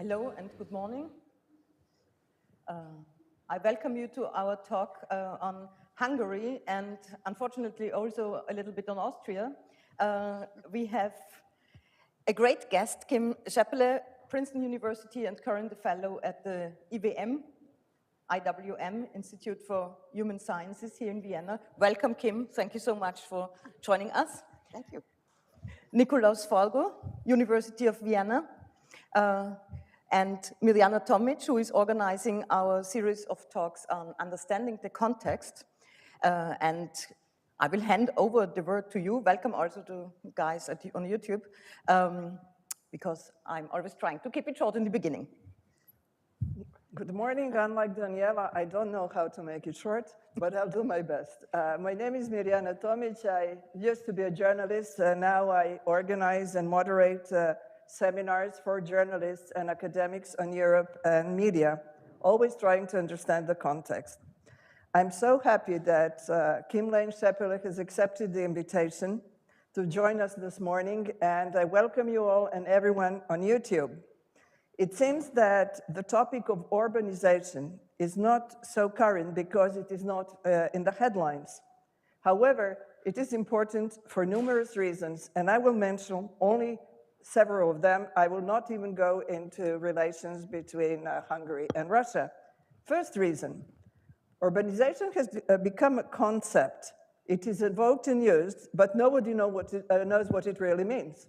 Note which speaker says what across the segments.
Speaker 1: Hello and good morning. I welcome you to our talk on Hungary and unfortunately also a little bit on Austria. We have a great guest, Lane Scheppele, Princeton University and current fellow at the IWM, Institute for Human Sciences here in Vienna. Welcome, Kim. Thank you so much for joining us.
Speaker 2: Thank you.
Speaker 1: Nikolaus Forgó, University of Vienna. And Mirjana Tomic, who is organizing our series of talks on understanding the context. And I will hand over the word to you. Welcome also to guys on YouTube, because I'm always trying to keep it short in the beginning.
Speaker 3: Good morning. Unlike Daniela, I don't know how to make it short, but I'll do my best. My name is Mirjana Tomic. I used to be a journalist. Now I organize and moderate seminars for journalists and academics on Europe and media, always trying to understand the context. I'm so happy that Lane Scheppele has accepted the invitation to join us this morning, and I welcome you all and everyone on YouTube. It seems that the topic of urbanization is not so current because it is not in the headlines. However, it is important for numerous reasons, and I will mention only several of them. I will not even go into relations between Hungary and Russia. First reason, urbanization has become a concept. It is invoked and used, but nobody knows what it really means.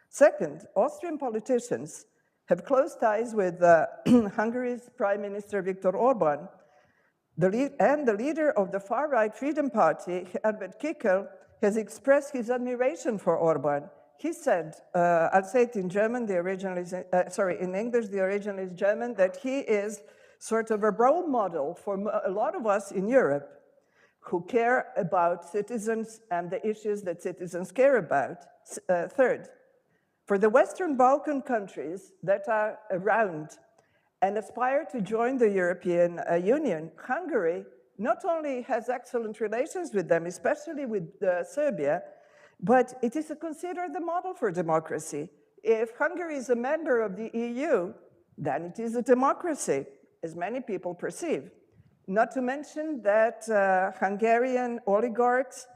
Speaker 3: Second, Austrian politicians have close ties with Hungary's Prime Minister Viktor Orbán, and the leader of the far-right Freedom Party, Herbert Kickl, has expressed his admiration for Orbán. He said, I'll say it in German, the original is, in English, the original is German, that he is sort of a role model for a lot of us in Europe who care about citizens and the issues that citizens care about. Third, for the Western Balkan countries that are around and aspire to join the European Union, Hungary not only has excellent relations with them, especially with Serbia, but it is considered the model for democracy. If Hungary is a member of the EU, then it is a democracy, as many people perceive. Not to mention that Hungarian oligarchs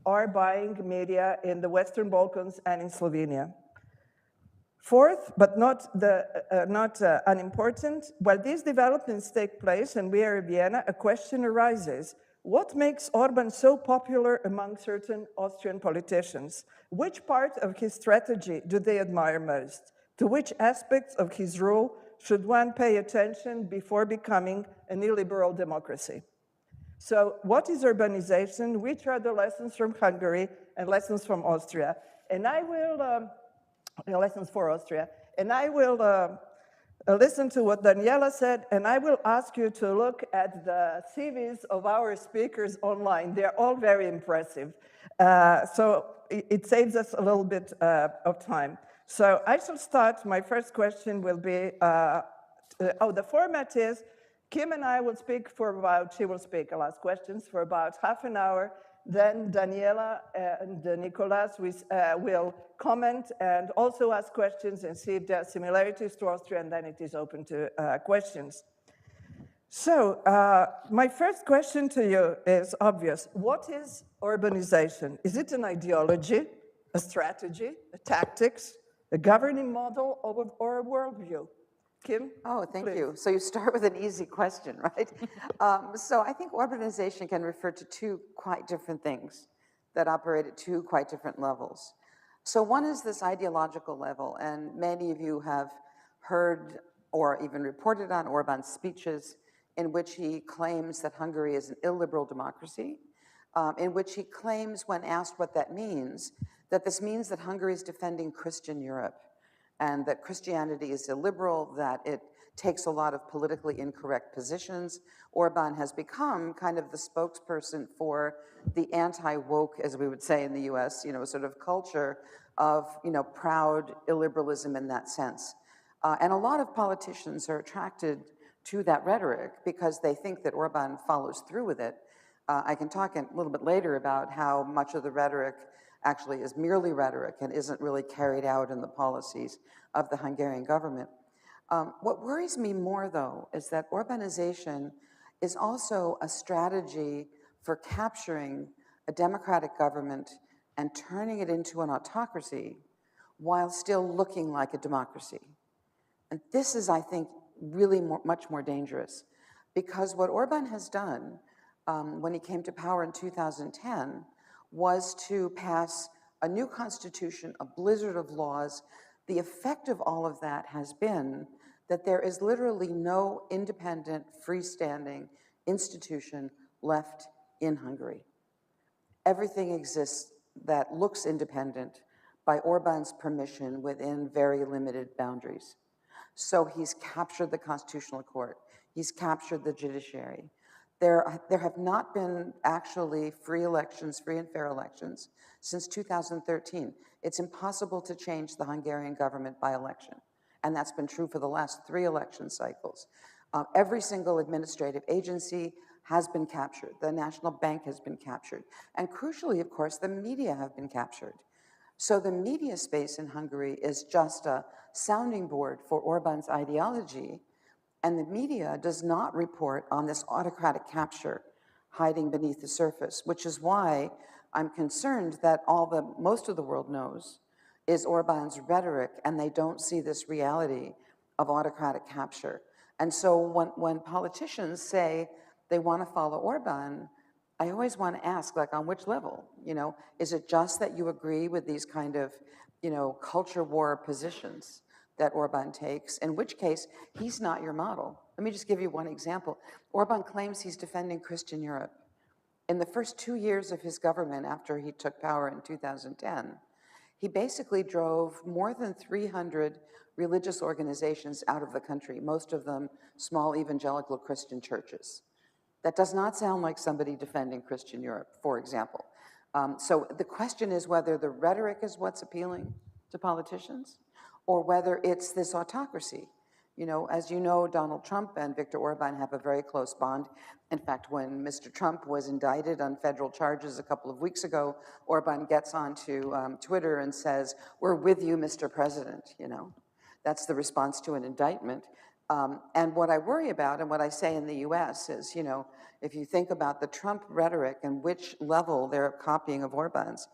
Speaker 3: are buying media in the Western Balkans and in Slovenia. Fourth, but not unimportant, while these developments take place and we are in Vienna, a question arises. What makes Orbán so popular among certain Austrian politicians? Which part of his strategy do they admire most? To which aspects of his rule should one pay attention before becoming a neoliberal democracy? So what is urbanization? Which are the lessons from Hungary and lessons from Austria? And I will, lessons for Austria. And I will listen to what Daniela said, and I will ask you to look at the CVs of our speakers online. They're all very impressive. So it saves us a little bit of time. So I shall start. My first question will be, the format is, Kim and I will speak for about, she will speak, I'll ask questions for about half an hour. Then Daniela and Nikolaus will comment and also ask questions and see if there are similarities to Austria, and then it is open to questions. So my first question to you is obvious. What is urbanization? Is it an ideology, a strategy, a tactics, a governing model, or a worldview? Kim?
Speaker 2: Oh, thank
Speaker 3: please.
Speaker 2: you. So you start with an easy question, right? So I think urbanization can refer to two quite different things that operate at two quite different levels. So one is this ideological level, and many of you have heard or even reported on Orbán's speeches in which he claims that Hungary is an illiberal democracy, in which he claims, when asked what that means, that this means that Hungary is defending Christian Europe, and that Christianity is illiberal, that it takes a lot of politically incorrect positions. Orbán has become kind of the spokesperson for the anti-woke, as we would say in the US, sort of culture of, proud illiberalism in that sense. And a lot of politicians are attracted to that rhetoric because they think that Orbán follows through with it. I can talk a little bit later about how much of the rhetoric actually is merely rhetoric and isn't really carried out in the policies of the Hungarian government. What worries me more, though, is that Orbanization is also a strategy for capturing a democratic government and turning it into an autocracy while still looking like a democracy. And this is, I think, really much more dangerous, because what Orbán has done when he came to power in 2010 was to pass a new constitution, a blizzard of laws. The effect of all of that has been that there is literally no independent, freestanding institution left in Hungary. Everything exists that looks independent by Orbán's permission within very limited boundaries. So he's captured the Constitutional Court. He's captured the judiciary. There have not been actually free elections, free and fair elections, since 2013. It's impossible to change the Hungarian government by election. And that's been true for the last 3 election cycles. Every single administrative agency has been captured. The National Bank has been captured. And crucially, of course, the media have been captured. So the media space in Hungary is just a sounding board for Orbán's ideology, and the media does not report on this autocratic capture hiding beneath the surface, which is why I'm concerned that most of the world knows is Orbán's rhetoric, and they don't see this reality of autocratic capture. And so when politicians say they want to follow Orbán, I always want to ask, like, on which level? You know, is it just that you agree with these kind of, you know, culture war positions that Orbán takes, in which case he's not your model? Let me just give you one example. Orbán claims he's defending Christian Europe. In the first 2 years of his government after he took power in 2010, he basically drove more than 300 religious organizations out of the country, most of them small evangelical Christian churches. That does not sound like somebody defending Christian Europe, for example. So the question is whether the rhetoric is what's appealing to politicians, or whether it's this autocracy. You know, as you know, Donald Trump and Viktor Orbán have a very close bond. In fact, when Mr. Trump was indicted on federal charges a couple of weeks ago, Orbán gets onto Twitter and says, "We're with you, Mr. President," you know. That's the response to an indictment. And what I worry about, and what I say in the US is, you know, if you think about the Trump rhetoric and which level they're copying of Orbán's,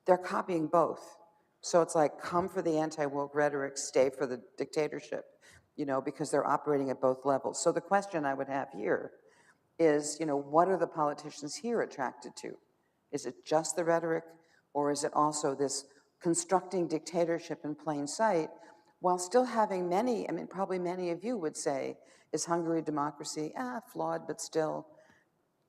Speaker 2: they're copying both. So it's like, come for the anti-woke rhetoric, stay for the dictatorship, you know, because they're operating at both levels. So the question I would have here is, you know, what are the politicians here attracted to? Is it just the rhetoric, or is it also this constructing dictatorship in plain sight, while still having many, I mean, probably many of you would say, is Hungary a democracy? Flawed, but still.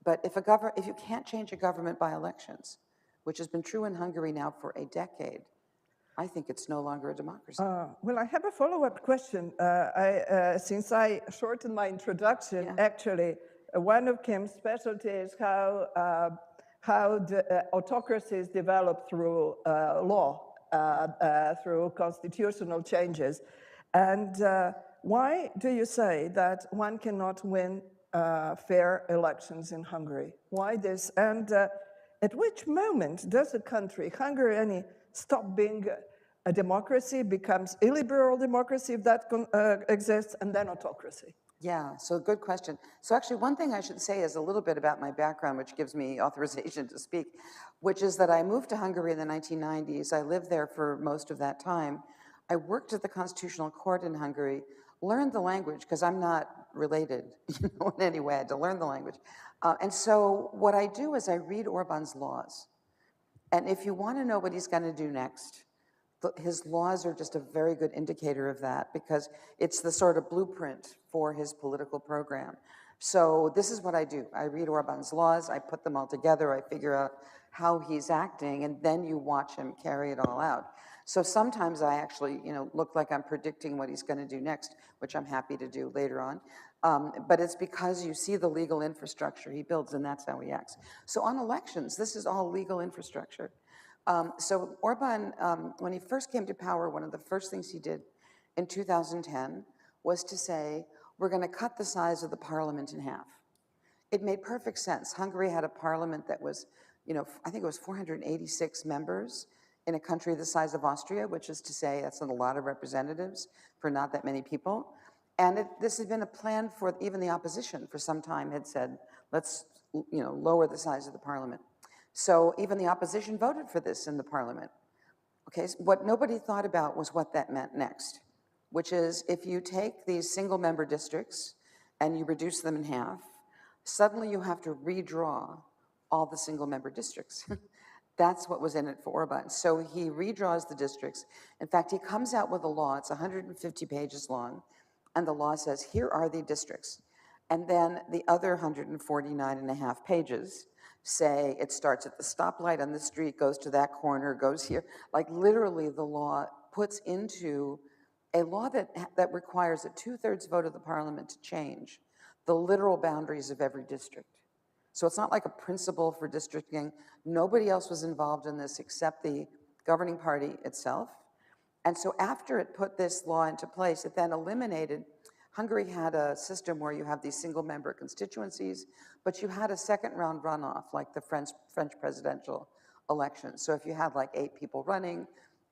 Speaker 2: But if you can't change a government by elections, which has been true in Hungary now for a decade, I think it's no longer a democracy.
Speaker 3: Well, I have a follow-up question. Since I shortened my introduction, actually, one of Kim's specialties is how the autocracies develop through law, through constitutional changes. And why do you say that one cannot win fair elections in Hungary? Why this? And at which moment does a country, Hungary, stop being a democracy, becomes illiberal democracy, if that exists, and then autocracy?
Speaker 2: Yeah, so good question. So actually, one thing I should say is a little bit about my background, which gives me authorization to speak, which is that I moved to Hungary in the 1990s. I lived there for most of that time. I worked at the Constitutional Court in Hungary, learned the language, because I'm not related, you know, in any way. I had to learn the language. And so what I do is I read Orbán's laws. And if you want to know what he's going to do next, his laws are just a very good indicator of that, because it's the sort of blueprint for his political program. So this is what I do. I read Orbán's laws, I put them all together, I figure out how he's acting, and then you watch him carry it all out. So sometimes I actually, you know, look like I'm predicting what he's going to do next, which I'm happy to do later on. But it's because you see the legal infrastructure he builds, and that's how he acts. So on elections, this is all legal infrastructure. So Orbán, when he first came to power, one of the first things he did in 2010 was to say, we're going to cut the size of the parliament in half. It made perfect sense. Hungary had a parliament that was, you know, I think it was 486 members in a country the size of Austria, which is to say that's a lot of representatives for not that many people. And this had been a plan for even the opposition for some time had said, let's lower the size of the parliament. So even the opposition voted for this in the parliament. Okay, so what nobody thought about was what that meant next, which is if you take these single member districts and you reduce them in half, suddenly you have to redraw all the single member districts. That's what was in it for Orbán. So he redraws the districts. In fact, he comes out with a law, it's 150 pages long, and the law says, here are the districts. And then the other 149 and a half pages say it starts at the stoplight on the street, goes to that corner, goes here. Like literally the law puts into a law that requires a 2/3 vote of the parliament to change the literal boundaries of every district. So it's not like a principle for districting. Nobody else was involved in this except the governing party itself. And so after it put this law into place, it then eliminated, Hungary had a system where you have these single member constituencies, but you had a second round runoff like the French presidential election. So if you had like 8 people running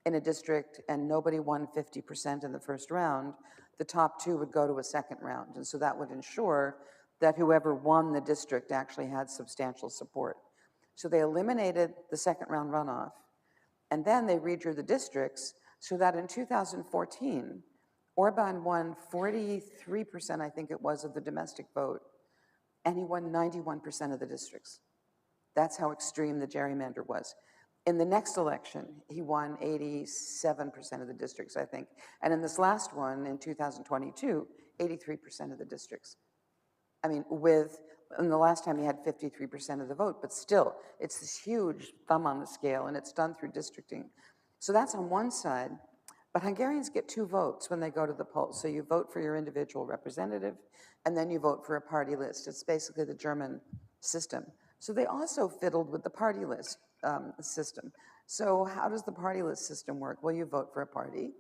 Speaker 2: in a district and nobody won 50% in the first round, the top 2 would go to a second round. And so that would ensure that whoever won the district actually had substantial support. So they eliminated the second round runoff, and then they redrew the districts so that in 2014, Orbán won 43%, I think it was, of the domestic vote, and he won 91% of the districts. That's how extreme the gerrymander was. In the next election, he won 87% of the districts, I think. And in this last one, in 2022, 83% of the districts. I mean, and the last time he had 53% of the vote, but still, it's this huge thumb on the scale, and it's done through districting. So that's on one side, but Hungarians get 2 votes when they go to the polls. So you vote for your individual representative, and then you vote for a party list. It's basically the German system. So they also fiddled with the party list system. So how does the party list system work? Well, you vote for a party,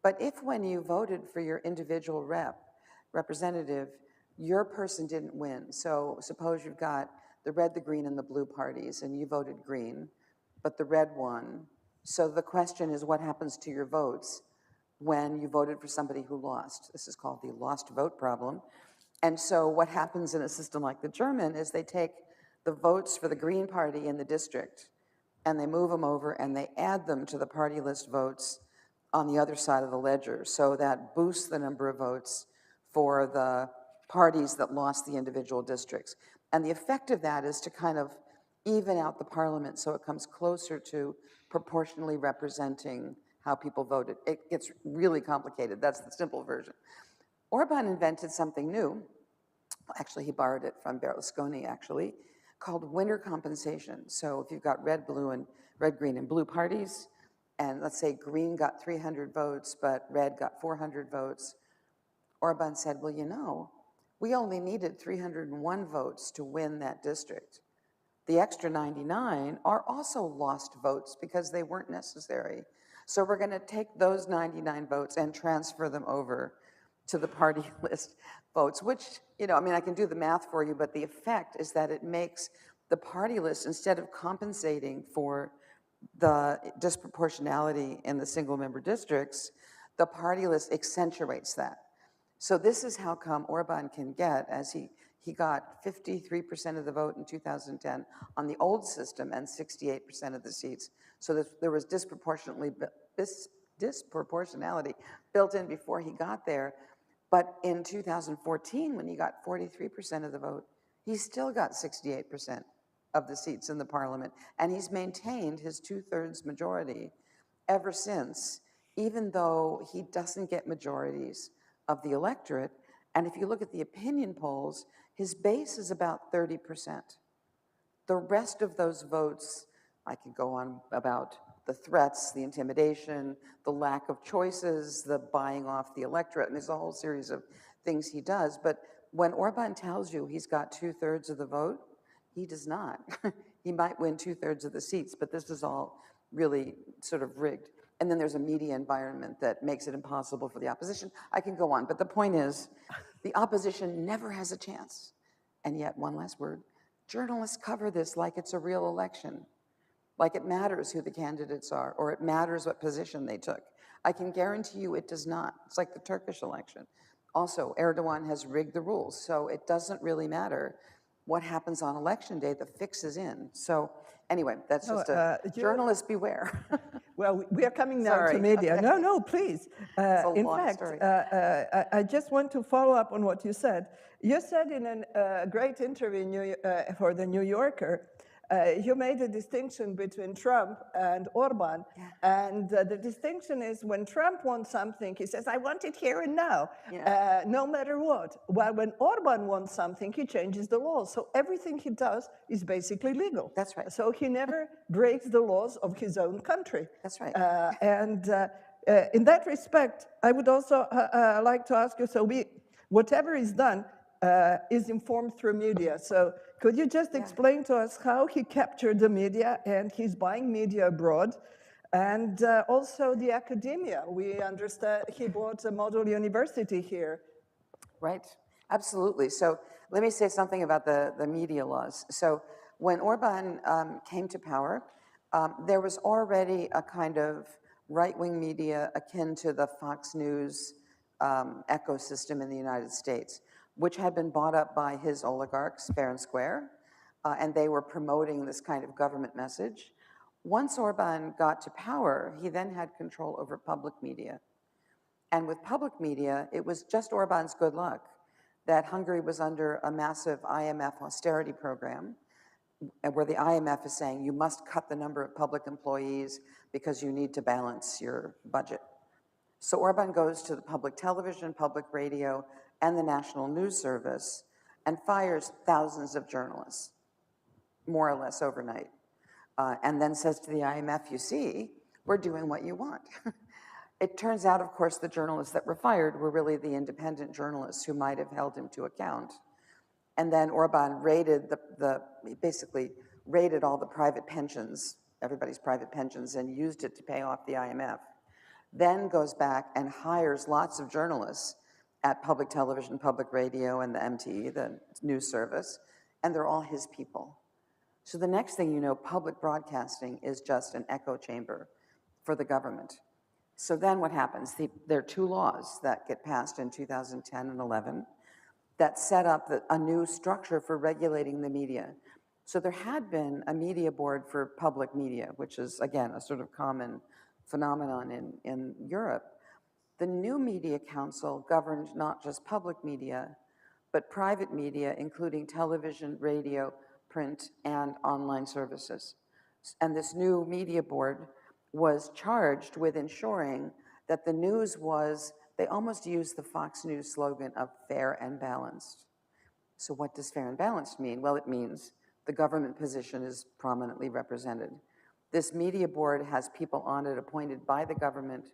Speaker 2: but if when you voted for your individual representative, your person didn't win. So suppose you've got the red, the green, and the blue parties, and you voted green, but the red won. So the question is, what happens to your votes when you voted for somebody who lost? This is called the lost vote problem. And so what happens in a system like the German is they take the votes for the Green Party in the district, and they move them over and they add them to the party list votes on the other side of the ledger. So that boosts the number of votes for the parties that lost the individual districts. And the effect of that is to kind of even out the parliament so it comes closer to proportionally representing how people voted. It gets really complicated. That's the simple version. Orbán invented something new. Actually, he borrowed it from Berlusconi, actually, called winter compensation. So if you've got red, green, and blue parties, and let's say green got 300 votes, but red got 400 votes, Orbán said, well, you know, we only needed 301 votes to win that district. The extra 99 are also lost votes because they weren't necessary. So we're going to take those 99 votes and transfer them over to the party list votes, which, you know, I mean, I can do the math for you, but the effect is that it makes the party list, instead of compensating for the disproportionality in the single member districts, the party list accentuates that. So this is how come Orbán can get, as he got 53% of the vote in 2010 on the old system and 68% of the seats. So there was disproportionality built in before he got there. But in 2014, when he got 43% of the vote, he still got 68% of the seats in the parliament. And he's maintained his 2/3 majority ever since, even though he doesn't get majorities of the electorate. And if you look at the opinion polls, his base is about 30%. The rest of those votes, I could go on about the threats, the intimidation, the lack of choices, the buying off the electorate, and there's a whole series of things he does. But when Orbán tells you he's got 2/3 of the vote, he does not. He might win 2/3 of the seats, but this is all really sort of rigged. And then there's a media environment that makes it impossible for the opposition. I can go on, but the point is, the opposition never has a chance. And yet, one last word, journalists cover this like it's a real election, like it matters who the candidates are, or it matters what position they took. I can guarantee you it does not. It's like the Turkish election. Also, Erdogan has rigged the rules, so it doesn't really matter what happens on election day, the fix is in. So anyway, that's just journalists beware.
Speaker 3: Well, we are coming now
Speaker 2: Sorry.
Speaker 3: to media.
Speaker 2: Okay.
Speaker 3: No, no, please.
Speaker 2: It's a
Speaker 3: In
Speaker 2: long
Speaker 3: fact,
Speaker 2: story.
Speaker 3: I just want to follow up on what you said. You said in a great interview for the New Yorker, you made a distinction between Trump and Orbán.
Speaker 2: Yeah.
Speaker 3: And the distinction is when Trump wants something, he says, I want it here and now, no matter what. While when Orbán wants something, he changes the laws. So everything he does is basically legal.
Speaker 2: That's right.
Speaker 3: So he never breaks the laws of his own country.
Speaker 2: That's right.
Speaker 3: In that respect, I would also like to ask you, so whatever is done is informed through media. So could you just explain to us how he captured the media and he's buying media abroad? And also the academia. We understand he bought a model university here.
Speaker 2: Right, absolutely. So let me say something about the media laws. So when Orbán came to power, there was already a kind of right-wing media akin to the Fox News ecosystem in the United States, which had been bought up by his oligarchs, fair and square, and they were promoting this kind of government message. Once Orbán got to power, he then had control over public media. And with public media, it was just Orbán's good luck that Hungary was under a massive IMF austerity program, where the IMF is saying you must cut the number of public employees because you need to balance your budget. So Orbán goes to the public television, public radio, and the National News Service and fires thousands of journalists, more or less overnight, and then says to the IMF, you see, we're doing what you want. It turns out, of course, the journalists that were fired were really the independent journalists who might have held him to account. And then Orbán basically raided all the private pensions, everybody's private pensions, and used it to pay off the IMF. Then goes back and hires lots of journalists at public television, public radio, and the MTE, the news service, and they're all his people. So the next thing you know, public broadcasting is just an echo chamber for the government. So then what happens? There are two laws that get passed in 2010 and 11 that set up a new structure for regulating the media. So there had been a media board for public media, which is, again, a sort of common phenomenon in Europe. The new Media Council governed not just public media, but private media, including television, radio, print, and online services. And this new media board was charged with ensuring that the news was, they almost used the Fox News slogan of fair and balanced. So what does fair and balanced mean? Well, it means the government position is prominently represented. This media board has people on it appointed by the government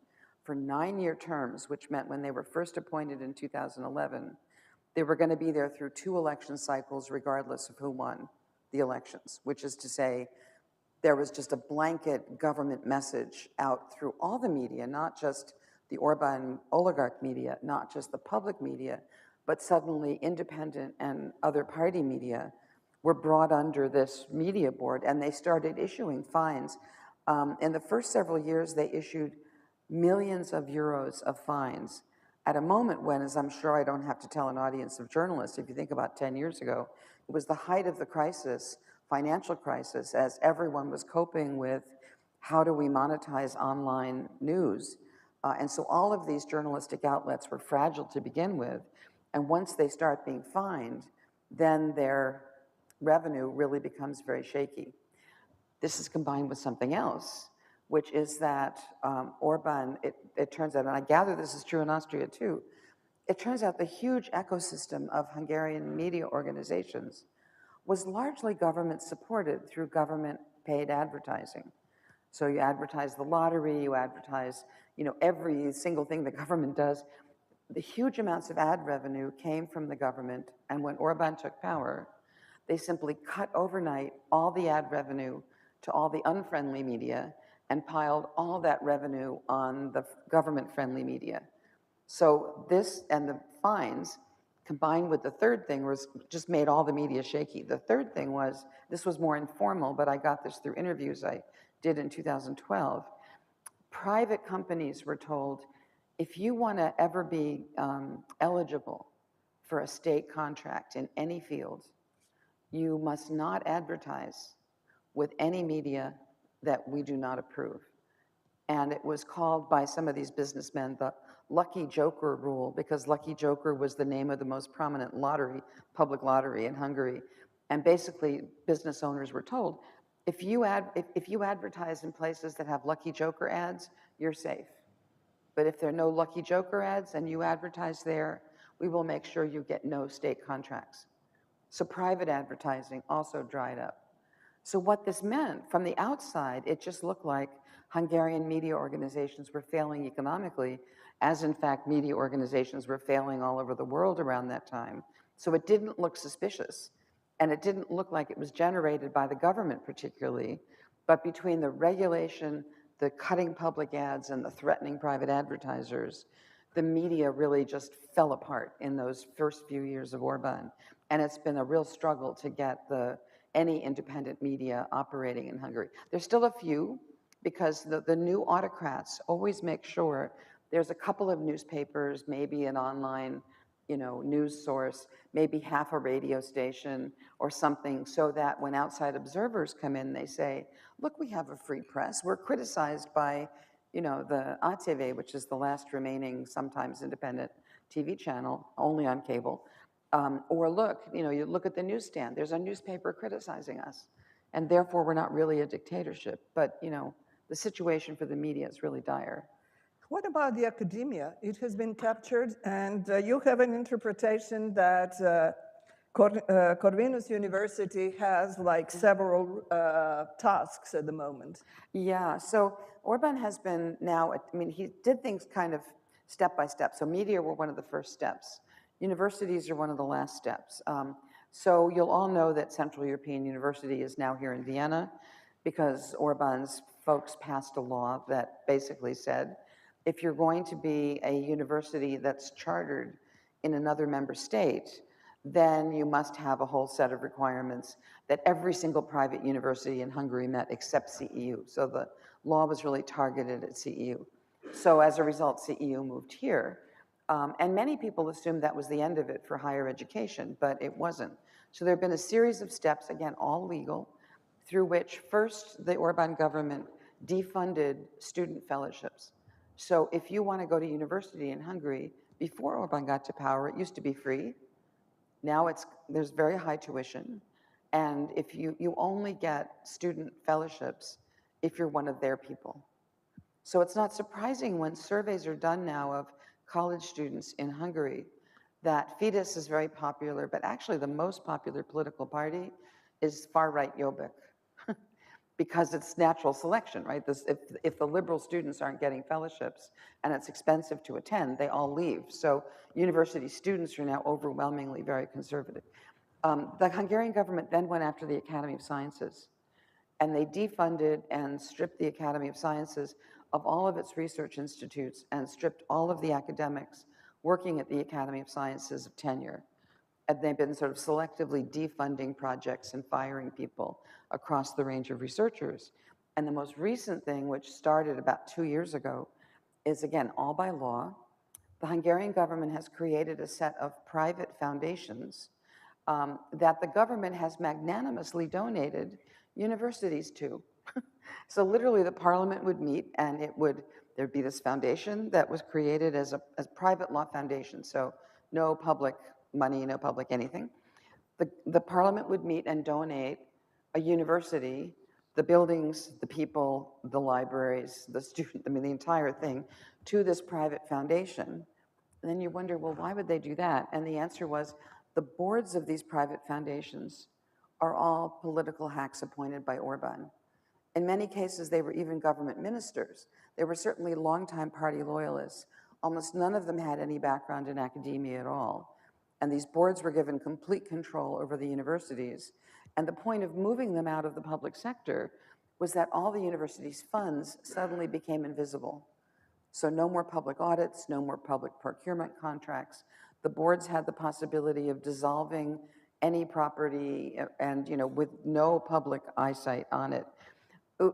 Speaker 2: for 9-year terms, which meant when they were first appointed in 2011, they were going to be there through 2 election cycles regardless of who won the elections, which is to say there was just a blanket government message out through all the media, not just the Orbán oligarch media, not just the public media, but suddenly independent and other party media were brought under this media board, and they started issuing fines. In the first several years, they issued millions of euros of fines at a moment when, as I'm sure I don't have to tell an audience of journalists, if you think about 10 years ago, it was the height of the crisis, financial crisis, as everyone was coping with how do we monetize online news. And so all of these journalistic outlets were fragile to begin with. And once they start being fined, then their revenue really becomes very shaky. This is combined with something else, which is that Orbán, it turns out, and I gather this is true in Austria too, it turns out the huge ecosystem of Hungarian media organizations was largely government supported through government paid advertising. So you advertise the lottery, you advertise, every single thing the government does. The huge amounts of ad revenue came from the government, and when Orbán took power, they simply cut overnight all the ad revenue to all the unfriendly media and piled all that revenue on the government-friendly media. So this and the fines, combined with the third thing, was just made all the media shaky. The third thing was, this was more informal, but I got this through interviews I did in 2012. Private companies were told, if you want to ever be eligible for a state contract in any field, you must not advertise with any media that we do not approve. And it was called by some of these businessmen the Lucky Joker rule, because Lucky Joker was the name of the most prominent lottery, public lottery in Hungary. And basically, business owners were told, if you advertise in places that have Lucky Joker ads, you're safe. But if there are no Lucky Joker ads and you advertise there, we will make sure you get no state contracts. So private advertising also dried up. So what this meant, from the outside, it just looked like Hungarian media organizations were failing economically, as in fact media organizations were failing all over the world around that time. So it didn't look suspicious, and it didn't look like it was generated by the government particularly, but between the regulation, the cutting public ads, and the threatening private advertisers, the media really just fell apart in those first few years of Orbán. And it's been a real struggle to get any independent media operating in Hungary. There's still a few, because the new autocrats always make sure there's a couple of newspapers, maybe an online news source, maybe half a radio station or something, so that when outside observers come in, they say, look, we have a free press. We're criticized by the ATV, which is the last remaining, sometimes independent TV channel, only on cable. Or look, you look at the newsstand, there's a newspaper criticizing us, and therefore we're not really a dictatorship. But, the situation for the media is really dire.
Speaker 3: What about the academia? It has been captured, and you have an interpretation that Corvinus University has like several tasks at the moment.
Speaker 2: Yeah, so Orbán has been now, he did things kind of step by step. So media were one of the first steps. Universities are one of the last steps. So you'll all know that Central European University is now here in Vienna, because Orbán's folks passed a law that basically said, if you're going to be a university that's chartered in another member state, then you must have a whole set of requirements that every single private university in Hungary met except CEU. So the law was really targeted at CEU. So as a result, CEU moved here. And many people assumed that was the end of it for higher education, but it wasn't. So there have been a series of steps, again, all legal, through which first the Orbán government defunded student fellowships. So if you want to go to university in Hungary, before Orbán got to power, it used to be free. Now there's very high tuition. And if you only get student fellowships if you're one of their people. So it's not surprising when surveys are done now of college students in Hungary that Fidesz is very popular, but actually the most popular political party is far-right Jobbik, because it's natural selection, right? If the liberal students aren't getting fellowships and it's expensive to attend, they all leave. So university students are now overwhelmingly very conservative. The Hungarian government then went after the Academy of Sciences, and they defunded and stripped the Academy of Sciences of all of its research institutes and stripped all of the academics working at the Academy of Sciences of tenure. And they've been sort of selectively defunding projects and firing people across the range of researchers. And the most recent thing, which started about 2 years ago, is again, all by law. The Hungarian government has created a set of private foundations that the government has magnanimously donated universities to. So literally the parliament would meet, and there'd be this foundation that was created as a private law foundation. So no public money, no public anything. The parliament would meet and donate a university, the buildings, the people, the libraries, the student, the entire thing, to this private foundation. And then you wonder, well, why would they do that? And the answer was, the boards of these private foundations are all political hacks appointed by Orbán. In many cases, they were even government ministers. They were certainly longtime party loyalists. Almost none of them had any background in academia at all. And these boards were given complete control over the universities. And the point of moving them out of the public sector was that all the university's funds suddenly became invisible. So no more public audits, no more public procurement contracts. The boards had the possibility of dissolving any property and, with no public eyesight on it.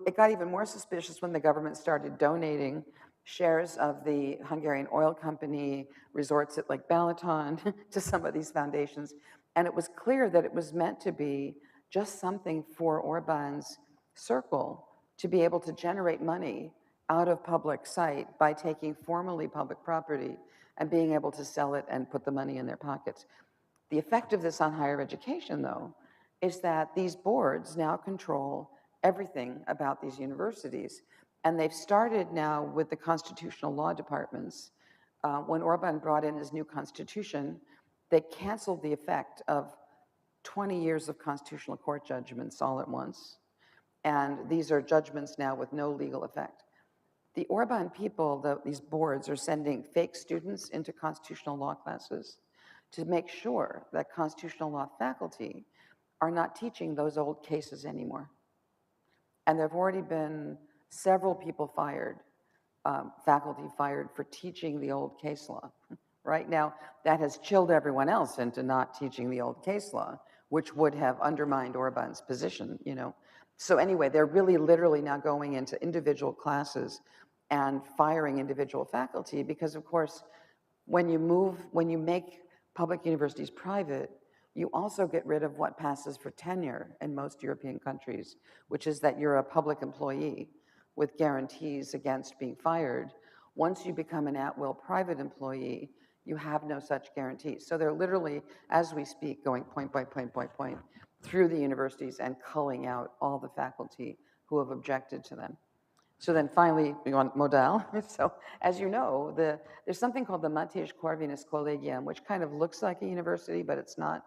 Speaker 2: It got even more suspicious when the government started donating shares of the Hungarian oil company, resorts at Lake Balaton to some of these foundations. And it was clear that it was meant to be just something for Orbán's circle to be able to generate money out of public sight by taking formerly public property and being able to sell it and put the money in their pockets. The effect of this on higher education, though, is that these boards now control everything about these universities. And they've started now with the constitutional law departments. When Orbán brought in his new constitution, they canceled the effect of 20 years of constitutional court judgments all at once. And these are judgments now with no legal effect. The Orbán people, these boards, are sending fake students into constitutional law classes to make sure that constitutional law faculty are not teaching those old cases anymore. And there have already been several people fired, faculty fired for teaching the old case law. Right now, that has chilled everyone else into not teaching the old case law, which would have undermined Orbán's position, you know. So anyway, they're really literally now going into individual classes and firing individual faculty because, of course, when you make public universities private, you also get rid of what passes for tenure in most European countries, which is that you're a public employee with guarantees against being fired. Once you become an at-will private employee, you have no such guarantees. So they're literally, as we speak, going point by point by point through the universities and culling out all the faculty who have objected to them. So then finally, we want modal. So as you know, there's something called the Matej Corvinus Collegium, which kind of looks like a university, but it's not.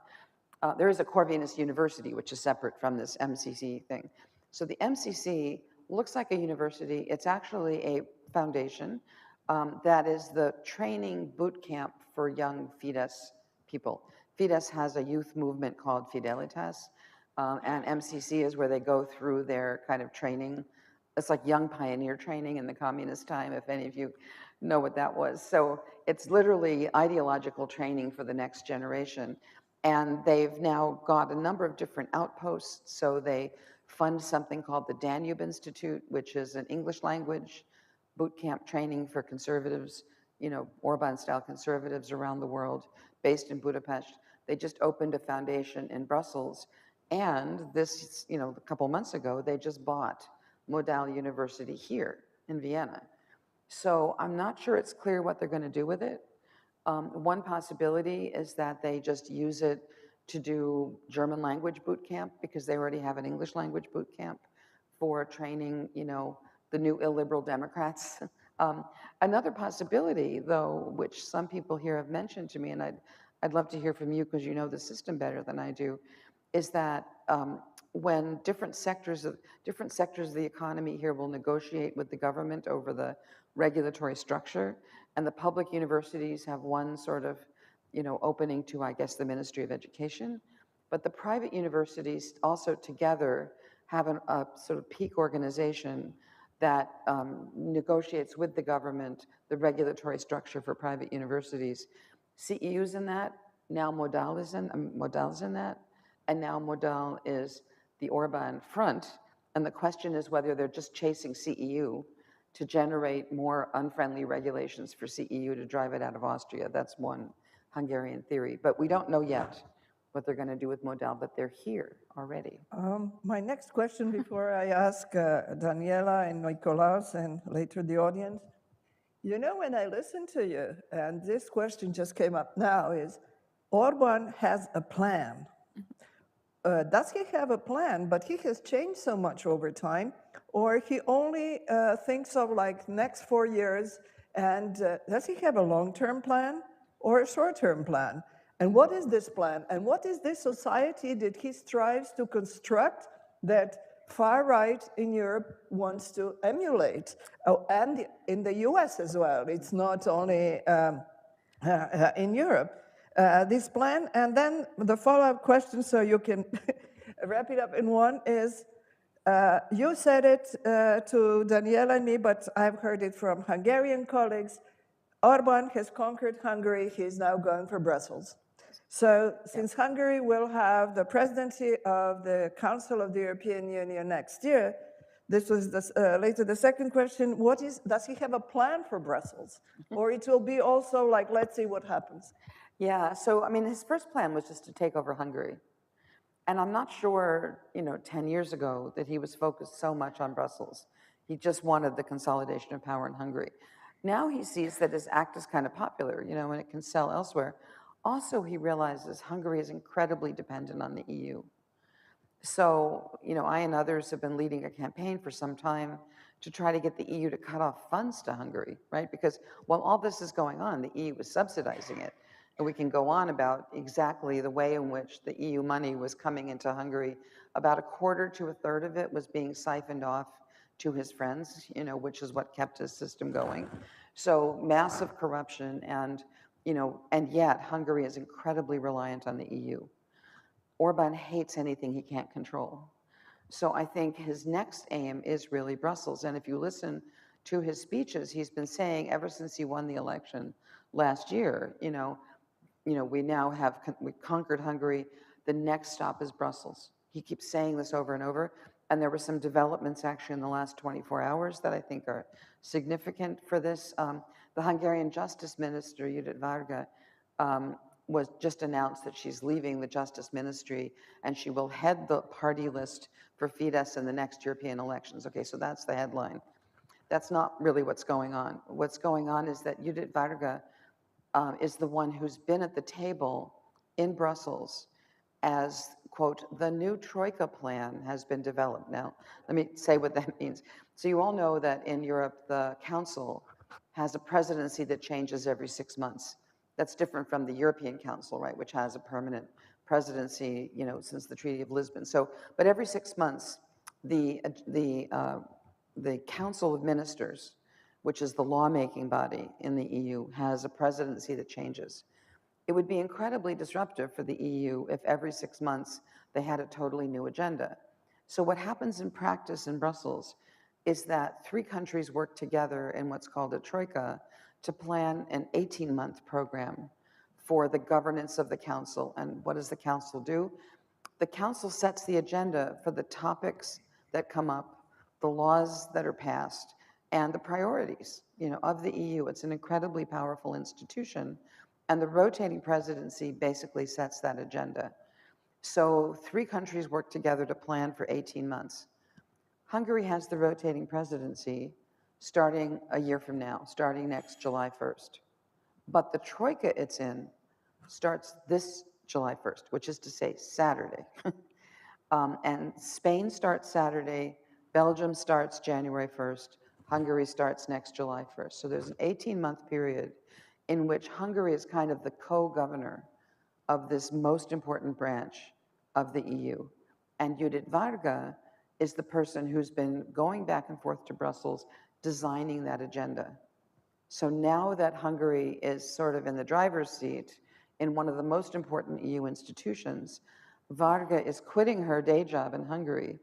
Speaker 2: There is a Corvinus University, which is separate from this MCC thing. So the MCC looks like a university. It's actually a foundation that is the training boot camp for young Fidesz people. Fidesz has a youth movement called Fidelitas, and MCC is where they go through their kind of training. It's like young pioneer training in the communist time, if any of you know what that was. So it's literally ideological training for the next generation. And they've now got a number of different outposts. So they fund something called the Danube Institute, which is an English language boot camp training for conservatives, you know, Orbán-style conservatives around the world, based in Budapest. They just opened a foundation in Brussels. And this, you know, a couple months ago, they just bought Modal University here in Vienna. So I'm not sure it's clear what they're going to do with it. One possibility is that they just use it to do German language boot camp because they already have an English language boot camp for training, you know, the new illiberal Democrats. Another possibility, though, which some people here have mentioned to me, and I'd love to hear from you because you know the system better than I do, is that when different sectors of the economy here will negotiate with the government over the regulatory structure, and the public universities have one sort of, you know, opening to, I guess, the Ministry of Education, but the private universities also together have a sort of peak organization that negotiates with the government the regulatory structure for private universities. CEU's in that, now Modal is in that, and now Modal is the Orbán front, and the question is whether they're just chasing CEU to generate more unfriendly regulations for CEU to drive it out of Austria. That's one Hungarian theory, but we don't know yet what they're going to do with Modal, but they're here already.
Speaker 3: My next question before I ask Daniela and Nikolaus and later the audience, you know, when I listen to you, and this question just came up now, is Orbán has a plan. Does he have a plan, but he has changed so much over time, or he only thinks of like next 4 years, and does he have a long-term plan or a short-term plan? And what is this plan? And what is this society that he strives to construct that far right in Europe wants to emulate? Oh, and in the US as well. It's not only in Europe. This plan, and then the follow-up question, so you can wrap it up in one, is you said it to Daniela and me, but I've heard it from Hungarian colleagues. Orbán has conquered Hungary. He's now going for Brussels. So since Hungary will have the presidency of the Council of the European Union next year, This was later the second question. Does he have a plan for Brussels? Or it will be also like, let's see what happens?
Speaker 2: Yeah, so I mean, his first plan was just to take over Hungary. And I'm not sure, 10 years ago that he was focused so much on Brussels. He just wanted the consolidation of power in Hungary. Now he sees that his act is kind of popular, and it can sell elsewhere. Also, he realizes Hungary is incredibly dependent on the EU. So, I and others have been leading a campaign for some time to try to get the EU to cut off funds to Hungary, right? Because while all this is going on, the EU is subsidizing it. And we can go on about exactly the way in which the EU money was coming into Hungary. About a quarter to a third of it was being siphoned off to his friends, which is what kept his system going. So massive corruption, and yet Hungary is incredibly reliant on the EU. Orbán hates anything he can't control. So I think his next aim is really Brussels. And if you listen to his speeches, he's been saying ever since he won the election last year, we conquered Hungary. The next stop is Brussels. He keeps saying this over and over. And there were some developments actually in the last 24 hours that I think are significant for this. The Hungarian Justice Minister, Judit Varga, was just announced that she's leaving the Justice Ministry and she will head the party list for Fidesz in the next European elections. Okay, so that's the headline. That's not really what's going on. What's going on is that Judit Varga is the one who's been at the table in Brussels as, quote, the new Troika plan has been developed. Now, let me say what that means. So you all know that in Europe, the Council has a presidency that changes every 6 months. That's different from the European Council, right, which has a permanent presidency, since the Treaty of Lisbon. So, but every 6 months, the Council of Ministers, which is the lawmaking body in the EU, has a presidency that changes. It would be incredibly disruptive for the EU if every 6 months they had a totally new agenda. So what happens in practice in Brussels is that 3 countries work together in what's called a troika to plan an 18-month program for the governance of the Council. And what does the Council do? The Council sets the agenda for the topics that come up, the laws that are passed, and the priorities, of the EU. It's an incredibly powerful institution, and the rotating presidency basically sets that agenda. So 3 countries work together to plan for 18 months. Hungary has the rotating presidency starting a year from now, starting next July 1st. But the troika it's in starts this July 1st, which is to say Saturday. And Spain starts Saturday, Belgium starts January 1st, Hungary starts next July 1st. So there's an 18-month period in which Hungary is kind of the co-governor of this most important branch of the EU. And Judit Varga is the person who's been going back and forth to Brussels, designing that agenda. So now that Hungary is sort of in the driver's seat in one of the most important EU institutions, Varga is quitting her day job in Hungary,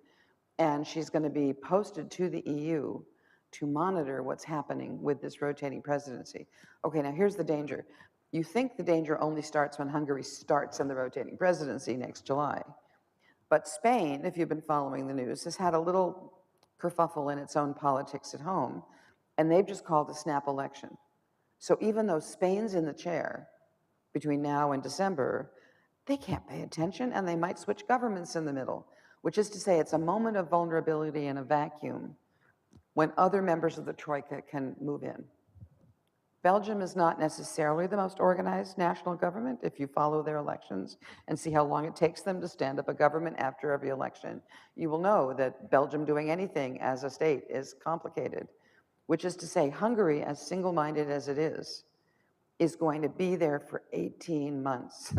Speaker 2: and she's going to be posted to the EU to monitor what's happening with this rotating presidency. Okay, now here's the danger. You think the danger only starts when Hungary starts in the rotating presidency next July. But Spain, if you've been following the news, has had a little kerfuffle in its own politics at home, and they've just called a snap election. So even though Spain's in the chair between now and December, they can't pay attention, and they might switch governments in the middle, which is to say it's a moment of vulnerability and a vacuum when other members of the Troika can move in. Belgium is not necessarily the most organized national government. If you follow their elections and see how long it takes them to stand up a government after every election, you will know that Belgium doing anything as a state is complicated, which is to say Hungary, as single-minded as it is going to be there for 18 months,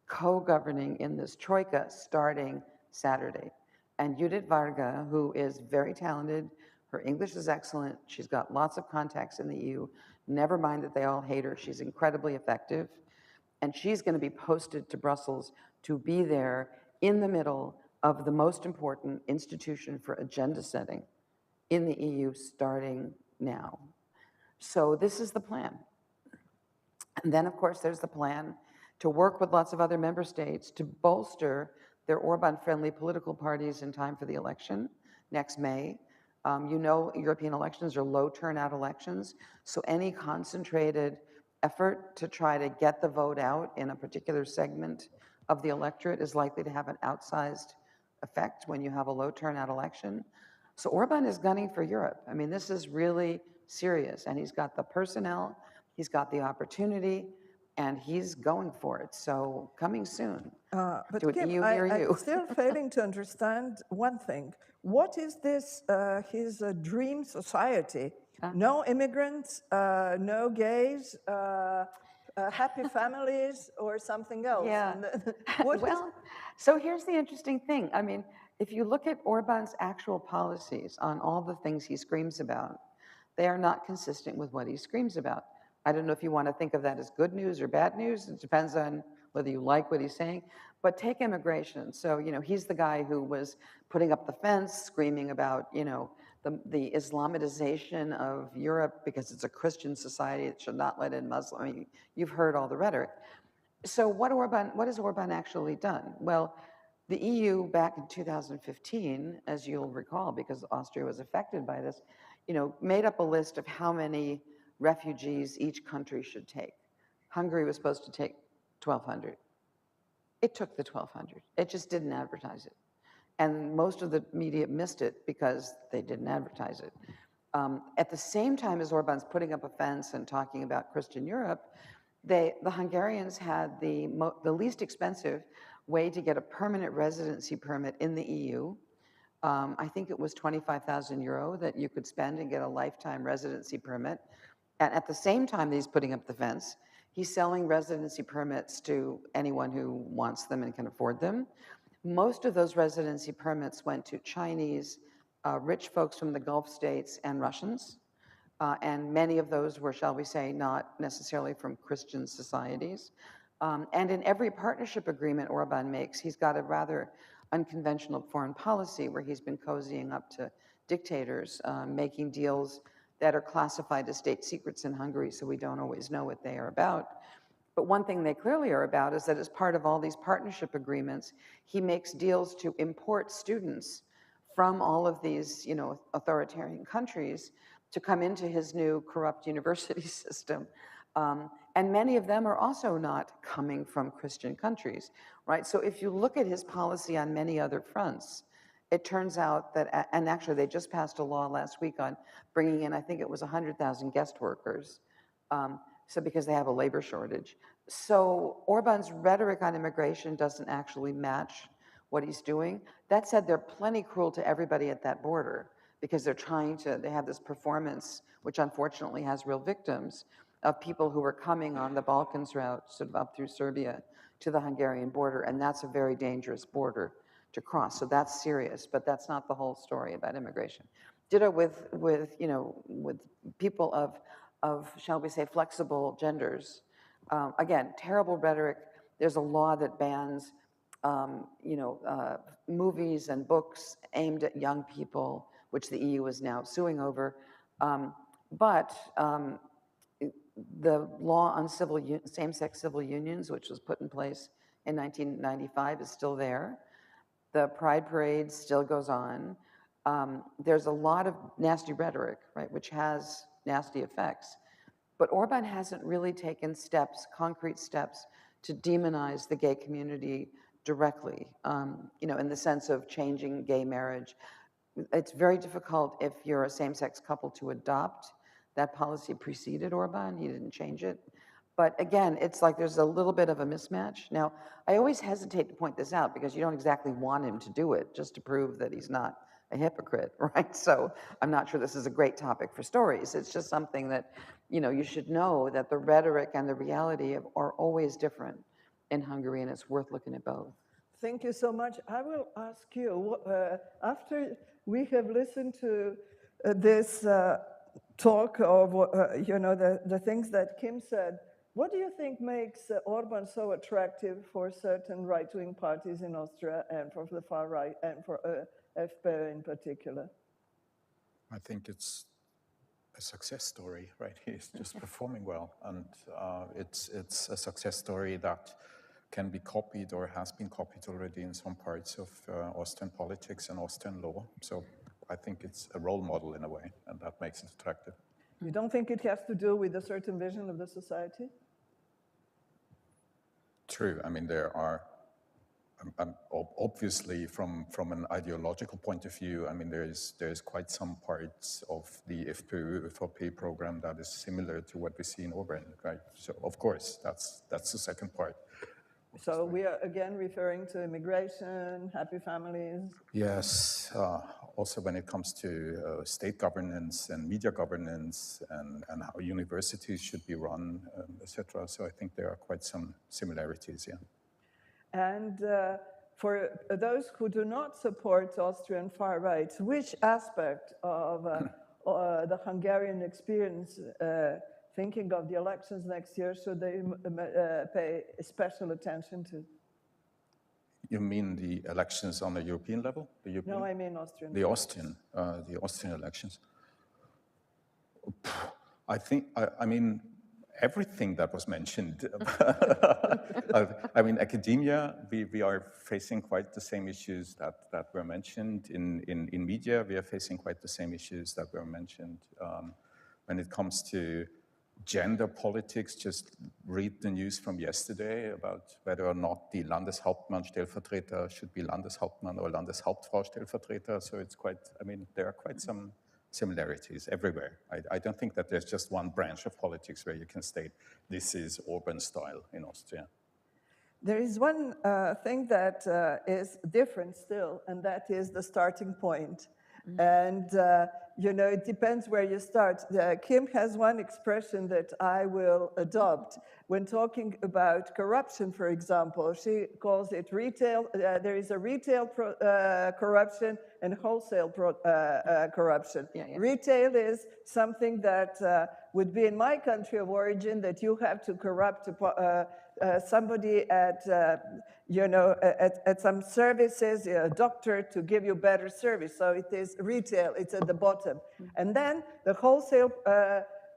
Speaker 2: co-governing in this troika starting Saturday. And Judit Varga, who is very talented, her English is excellent, she's got lots of contacts in the EU, never mind that they all hate her, she's incredibly effective, and she's going to be posted to Brussels to be there in the middle of the most important institution for agenda setting in the EU starting now. So this is the plan. And then, of course, there's the plan to work with lots of other member states to bolster their Orbán-friendly political parties in time for the election next May. You know, European elections are low turnout elections, so any concentrated effort to try to get the vote out in a particular segment of the electorate is likely to have an outsized effect when you have a low turnout election. So Orbán is gunning for Europe. I mean, this is really serious, and he's got the personnel, he's got the opportunity, and he's going for it. So coming soon.
Speaker 3: But
Speaker 2: to an
Speaker 3: Kim,
Speaker 2: EU near you.
Speaker 3: I'm still failing to understand one thing. What is this, his dream society? No immigrants, no gays, happy families, or something else?
Speaker 2: Yeah.
Speaker 3: What
Speaker 2: Well, so here's the interesting thing. I mean, if you look at Orbán's actual policies on all the things he screams about, they are not consistent with what he screams about. I don't know if you want to think of that as good news or bad news. It depends on whether you like what he's saying. But take immigration. So, you know, he's the guy who was putting up the fence, screaming about, you know, the Islamization of Europe because it's a Christian society. It should not let in Muslim. I mean, you've heard all the rhetoric. So what has Orbán actually done? Well, the EU back in 2015, as you'll recall, because Austria was affected by this, you know, made up a list of how many refugees each country should take. Hungary was supposed to take 1,200. It took the 1,200. It just didn't advertise it. And most of the media missed it because they didn't advertise it. At the same time as Orbán's putting up a fence and talking about Christian Europe, the Hungarians had the least expensive way to get a permanent residency permit in the EU. I think it was 25,000 euro that you could spend and get a lifetime residency permit. And at the same time that he's putting up the fence, he's selling residency permits to anyone who wants them and can afford them. Most of those residency permits went to Chinese, rich folks from the Gulf states, and Russians. And many of those were, shall we say, not necessarily from Christian societies. And in every partnership agreement Orbán makes, he's got a rather unconventional foreign policy where he's been cozying up to dictators, making deals that are classified as state secrets in Hungary, so we don't always know what they are about. But one thing they clearly are about is that as part of all these partnership agreements, he makes deals to import students from all of these, you know, authoritarian countries to come into his new corrupt university system. And many of them are also not coming from Christian countries, right? So if you look at his policy on many other fronts, it turns out that, and actually they just passed a law last week on bringing in, I think it was 100,000 guest workers, so because they have a labor shortage. So Orbán's rhetoric on immigration doesn't actually match what he's doing. That said, they're plenty cruel to everybody at that border because they have this performance, which unfortunately has real victims, of people who are coming on the Balkans route, sort of up through Serbia to the Hungarian border, and that's a very dangerous border to cross. So that's serious, but that's not the whole story about immigration. Ditto with people of, shall we say, flexible genders. Again, terrible rhetoric. There's a law that bans, movies and books aimed at young people, which the EU is now suing over. But the law on same-sex civil unions, which was put in place in 1995, is still there. The Pride Parade still goes on. There's a lot of nasty rhetoric, right, which has nasty effects. But Orbán hasn't really taken concrete steps, to demonize the gay community directly, in the sense of changing gay marriage. It's very difficult if you're a same-sex couple to adopt. That policy preceded Orbán, he didn't change it. But again, it's like there's a little bit of a mismatch. Now, I always hesitate to point this out because you don't exactly want him to do it just to prove that he's not a hypocrite, right? So I'm not sure this is a great topic for stories. It's just something that, you should know that the rhetoric and the reality are always different in Hungary, and it's worth looking at both.
Speaker 3: Thank you so much. I will ask you, after we have listened to this talk of, the things that Kim said, what do you think makes Orbán so attractive for certain right-wing parties in Austria and for the far right and for FPÖ in particular?
Speaker 4: I think it's a success story, right? He's just performing well, and it's a success story that can be copied or has been copied already in some parts of Austrian politics and Austrian law. So I think it's a role model in a way, and that makes it attractive.
Speaker 3: You don't think it has to do with a certain vision of the society?
Speaker 4: True. I mean, there are, obviously, from an ideological point of view, I mean, there is quite some parts of the FPÖ-Chef program that is similar to what we see in Orbán, right? So, of course, that's the second part.
Speaker 3: So we are again referring to immigration, happy families.
Speaker 4: Yes, also when it comes to state governance and media governance and how universities should be run, etc. So I think there are quite some similarities, yeah.
Speaker 3: And for those who do not support Austrian far right, which aspect of the Hungarian experience, thinking of the elections next year, should they pay special attention to?
Speaker 4: You mean the elections on the European level? The European?
Speaker 3: No, I mean Austrian.
Speaker 4: The Austrian elections. I mean, everything that was mentioned. I mean, academia, we are facing quite the same issues that were mentioned. In media, we are facing quite the same issues that were mentioned. When it comes to gender politics, just read the news from yesterday about whether or not the Landeshauptmann-Stellvertreter should be Landeshauptmann or Landeshauptfrau-Stellvertreter. So it's quite, I mean, there are quite some similarities everywhere. I don't think that there's just one branch of politics where you can state this is Orban style in Austria.
Speaker 3: There is one thing that is different still, and that is the starting point. And, you know, it depends where you start. Kim has one expression that I will adopt. When talking about corruption, for example, she calls it retail. There is a retail corruption and wholesale corruption. Yeah. Retail is something that would be in my country of origin, that you have to corrupt somebody at, you know, at some services, a doctor, to give you better service. So it is retail, it's at the bottom. And then the wholesale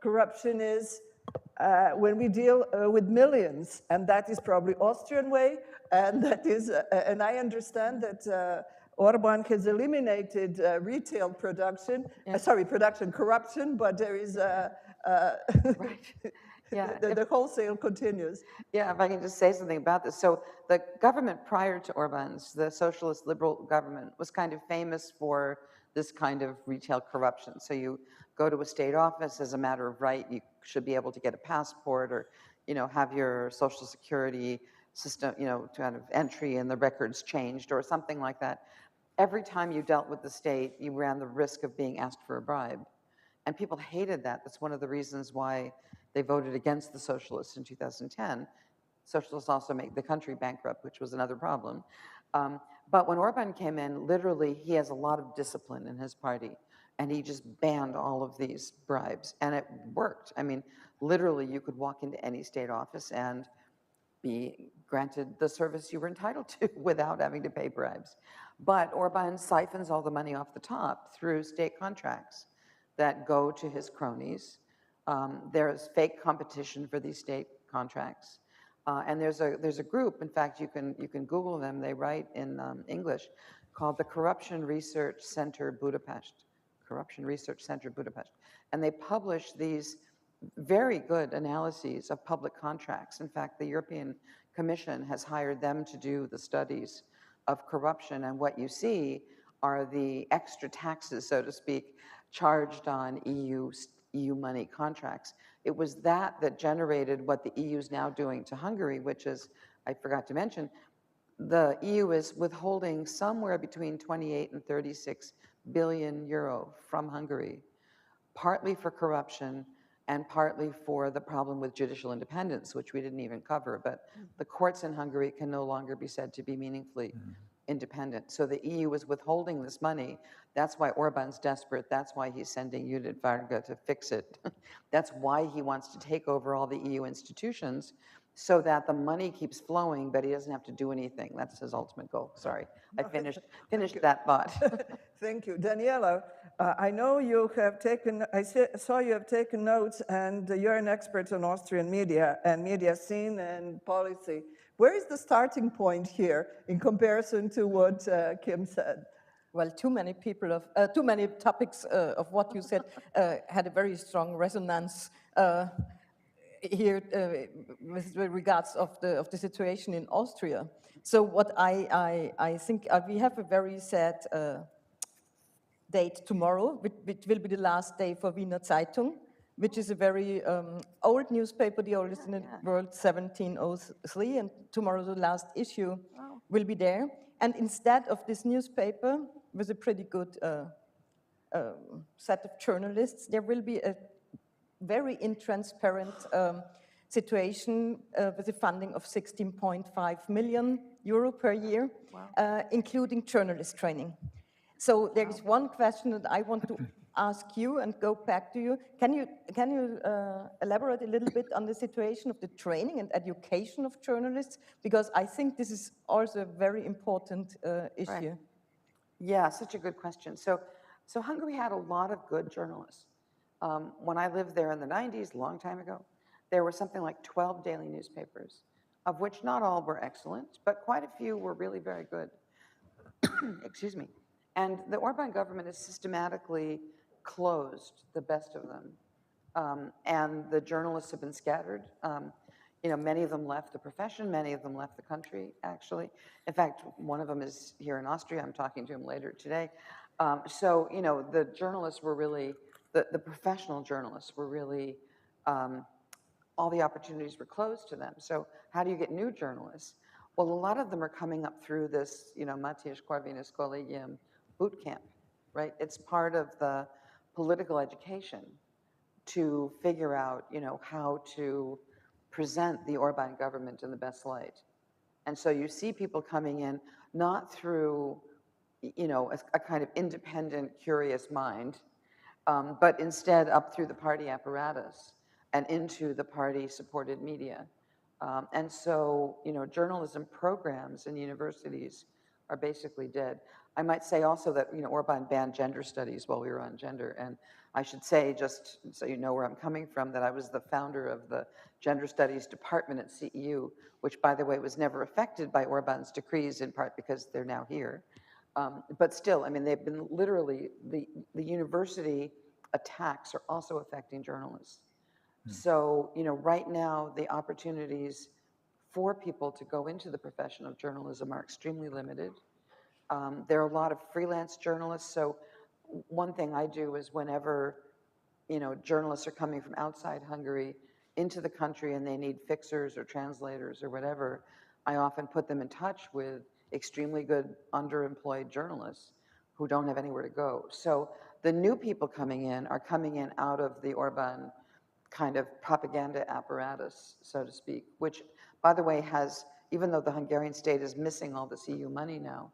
Speaker 3: corruption is when we deal with millions, and that is probably Austrian way, and that is, and I understand that Orbán has eliminated retail production, production corruption, but there is
Speaker 2: right. Yeah,
Speaker 3: the wholesale continues.
Speaker 2: Yeah, if I can just say something about this. So the government prior to Orbán's, the socialist liberal government, was kind of famous for this kind of retail corruption. So you go to a state office as a matter of right, you should be able to get a passport or, you know, have your social security system, you know, kind of entry in the records changed or something like that. Every time you dealt with the state, you ran the risk of being asked for a bribe. And people hated that. That's one of the reasons why they voted against the socialists in 2010. Socialists also made the country bankrupt, which was another problem. But when Orbán came in, literally, he has a lot of discipline in his party, and he just banned all of these bribes, and it worked. I mean, literally, you could walk into any state office and be granted the service you were entitled to without having to pay bribes. But Orbán siphons all the money off the top through state contracts that go to his cronies. There's fake competition for these state contracts. And there's a group, in fact, you can Google them, they write in English, called the Corruption Research Center Budapest. Corruption Research Center Budapest. And they publish these very good analyses of public contracts. In fact, the European Commission has hired them to do the studies of corruption, and what you see are the extra taxes, so to speak, charged on EU money contracts. It was that generated what the EU is now doing to Hungary, which is, I forgot to mention, the EU is withholding somewhere between 28 and 36 billion euro from Hungary, partly for corruption and partly for the problem with judicial independence, which we didn't even cover, but the courts in Hungary can no longer be said to be meaningfully independent. So the EU is withholding this money. That's why Orbán's desperate. That's why he's sending Judith Varga to fix it. That's why he wants to take over all the EU institutions so that the money keeps flowing, but he doesn't have to do anything. That's his ultimate goal. Sorry, I finished that thought.
Speaker 3: Thank you. Daniela, I know you have taken, I saw you have taken notes, and you're an expert on Austrian media and media scene and policy. Where is the starting point here in comparison to what Kim said?
Speaker 1: Well, too many topics of what you said had a very strong resonance here with regards of the situation in Austria. So what I think we have a very sad date tomorrow, which will be the last day for Wiener Zeitung, which is a very old newspaper, the oldest in the world, 1703, and tomorrow the last issue will be there. And instead of this newspaper, with a pretty good set of journalists, there will be a very intransparent situation with a funding of 16.5 million euro per year, including journalist training. So there is one question that I want to ask you and go back to you. Can you elaborate a little bit on the situation of the training and education of journalists? Because I think this is also a very important issue.
Speaker 2: Right. Yeah, such a good question. So Hungary had a lot of good journalists. When I lived there in the 90s, a long time ago, there were something like 12 daily newspapers, of which not all were excellent, but quite a few were really very good. Excuse me. And the Orbán government has systematically closed the best of them. And the journalists have been scattered. Many of them left the profession, many of them left the country, actually. In fact, one of them is here in Austria. I'm talking to him later today. The journalists were really, the professional journalists were really, all the opportunities were closed to them. So how do you get new journalists? Well, a lot of them are coming up through this, Matthias Corvinus Collegium boot camp, right? It's part of the political education to figure out, how to present the Orbán government in the best light. And so you see people coming in not through, a kind of independent, curious mind, but instead up through the party apparatus and into the party-supported media. And so, journalism programs in universities are basically dead. I might say also that, Orbán banned gender studies while we were on gender. And I should say, just so you know where I'm coming from, that I was the founder of the gender studies department at CEU, which, by the way, was never affected by Orbán's decrees, in part because they're now here. But still, I mean, they've been literally, the university attacks are also affecting journalists. So, right now, the opportunities for people to go into the profession of journalism are extremely limited. There are a lot of freelance journalists. So one thing I do is whenever, journalists are coming from outside Hungary into the country and they need fixers or translators or whatever, I often put them in touch with extremely good underemployed journalists who don't have anywhere to go. So the new people coming in are coming in out of the Orbán kind of propaganda apparatus, so to speak, which, by the way, has, even though the Hungarian state is missing all this EU money now,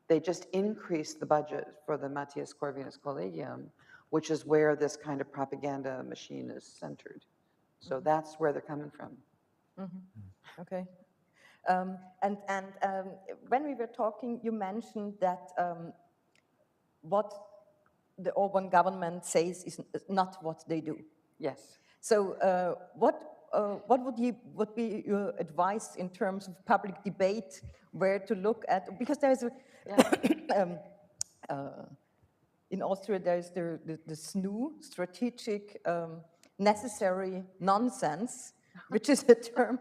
Speaker 2: they just increased the budget for the Matthias Corvinus Collegium, which is where this kind of propaganda machine is centered. So that's where they're coming from.
Speaker 1: Okay. When we were talking, you mentioned that what the Orbán government says is not what they do.
Speaker 2: Yes.
Speaker 1: So what would be your advice in terms of public debate, where to look at? Because there is in Austria there is the SNU, strategic necessary nonsense, which is a term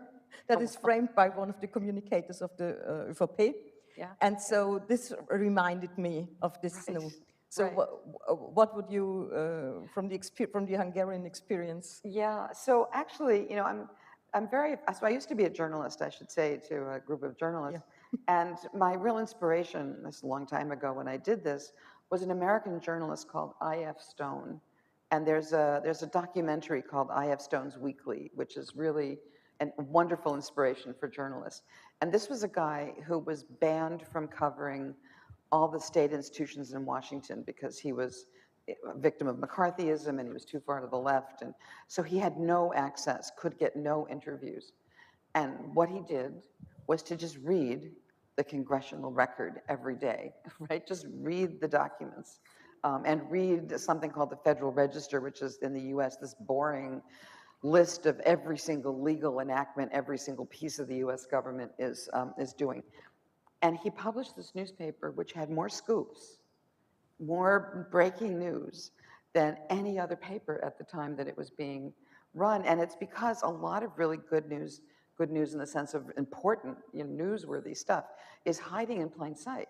Speaker 1: that is framed by one of the communicators of the FPÖ.
Speaker 2: Yeah.
Speaker 1: And so this reminded me of this SNU. So what would you, from the Hungarian experience?
Speaker 2: Yeah, so actually, so I used to be a journalist, I should say, to a group of journalists. Yeah. And my real inspiration, this is a long time ago when I did this, was an American journalist called I.F. Stone. And there's a documentary called I.F. Stone's Weekly, which is really a wonderful inspiration for journalists. And this was a guy who was banned from covering all the state institutions in Washington because he was a victim of McCarthyism and he was too far to the left. And so he had no access, could get no interviews. And what he did was to just read the congressional record every day, right? Just read the documents and read something called the Federal Register, which is in the US, this boring list of every single legal enactment, every single piece of the US government is doing. And he published this newspaper, which had more scoops more breaking news than any other paper at the time that it was being run. And it's because a lot of really good news in the sense of important, newsworthy stuff, is hiding in plain sight.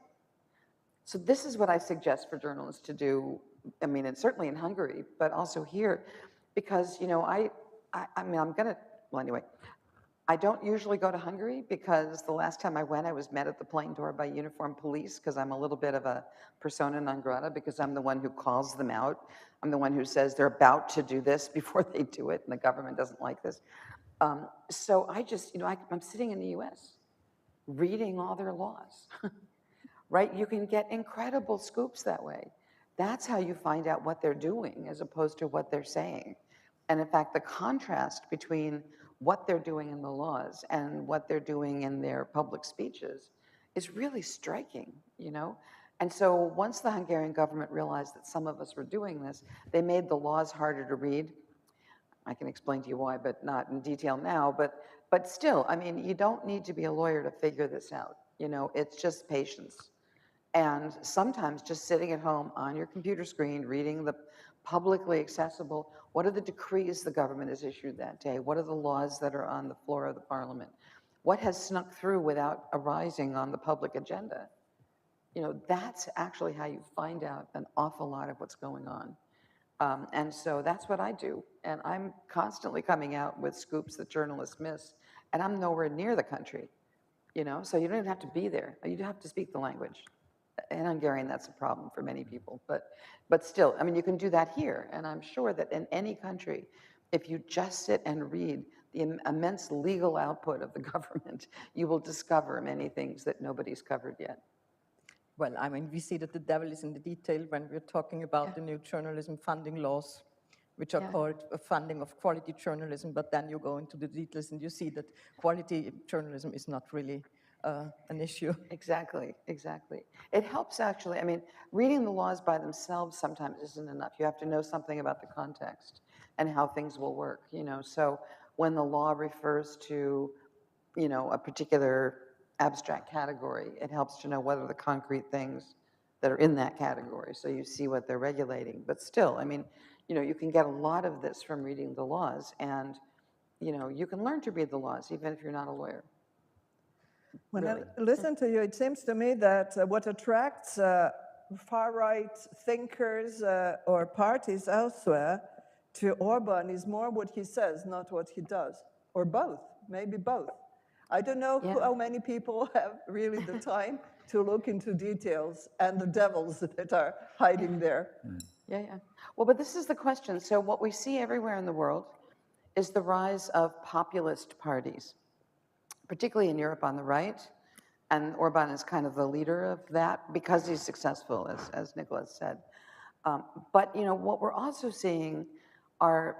Speaker 2: So this is what I suggest for journalists to do. I mean, and certainly in Hungary, but also here, because I don't usually go to Hungary because the last time I went, I was met at the plane door by uniformed police because I'm a little bit of a persona non grata because I'm the one who calls them out. I'm the one who says they're about to do this before they do it, and the government doesn't like this. So I just, I'm sitting in the US reading all their laws, right? You can get incredible scoops that way. That's how you find out what they're doing as opposed to what they're saying. And in fact, the contrast between what they're doing in the laws and what they're doing in their public speeches is really striking, And so once the Hungarian government realized that some of us were doing this, they made the laws harder to read. I can explain to you why, but not in detail now. But still, I mean, you don't need to be a lawyer to figure this out. It's just patience. And sometimes just sitting at home on your computer screen, reading the publicly accessible, what are the decrees the government has issued that day? What are the laws that are on the floor of the parliament? What has snuck through without arising on the public agenda? That's actually how you find out an awful lot of what's going on. And so that's what I do. And I'm constantly coming out with scoops that journalists miss. And I'm nowhere near the country, so you don't even have to be there. You don't have to speak the language. In Hungarian, that's a problem for many people. But still, I mean, you can do that here. And I'm sure that in any country, if you just sit and read the immense legal output of the government, you will discover many things that nobody's covered yet.
Speaker 1: Well, I mean, we see that the devil is in the detail when we're talking about the new journalism funding laws, which are called a funding of quality journalism, but then you go into the details and you see that quality journalism is not really an issue.
Speaker 2: Exactly. It helps actually, I mean, reading the laws by themselves sometimes isn't enough. You have to know something about the context and how things will work, So when the law refers to, a particular abstract category, it helps to know what are the concrete things that are in that category, so you see what they're regulating. But still, I mean, you can get a lot of this from reading the laws, and, you can learn to read the laws even if you're not a lawyer.
Speaker 3: When
Speaker 2: Really.
Speaker 3: I listen to you, it seems to me that what attracts far-right thinkers or parties elsewhere to Orbán is more what he says, not what he does, or both, maybe both. I don't know how many people have really the time to look into details and the devils that are hiding there.
Speaker 2: Yeah. Well, but this is the question. So what we see everywhere in the world is the rise of populist parties, particularly in Europe on the right. And Orbán is kind of the leader of that because he's successful, as Nikolaus said. But, what we're also seeing are,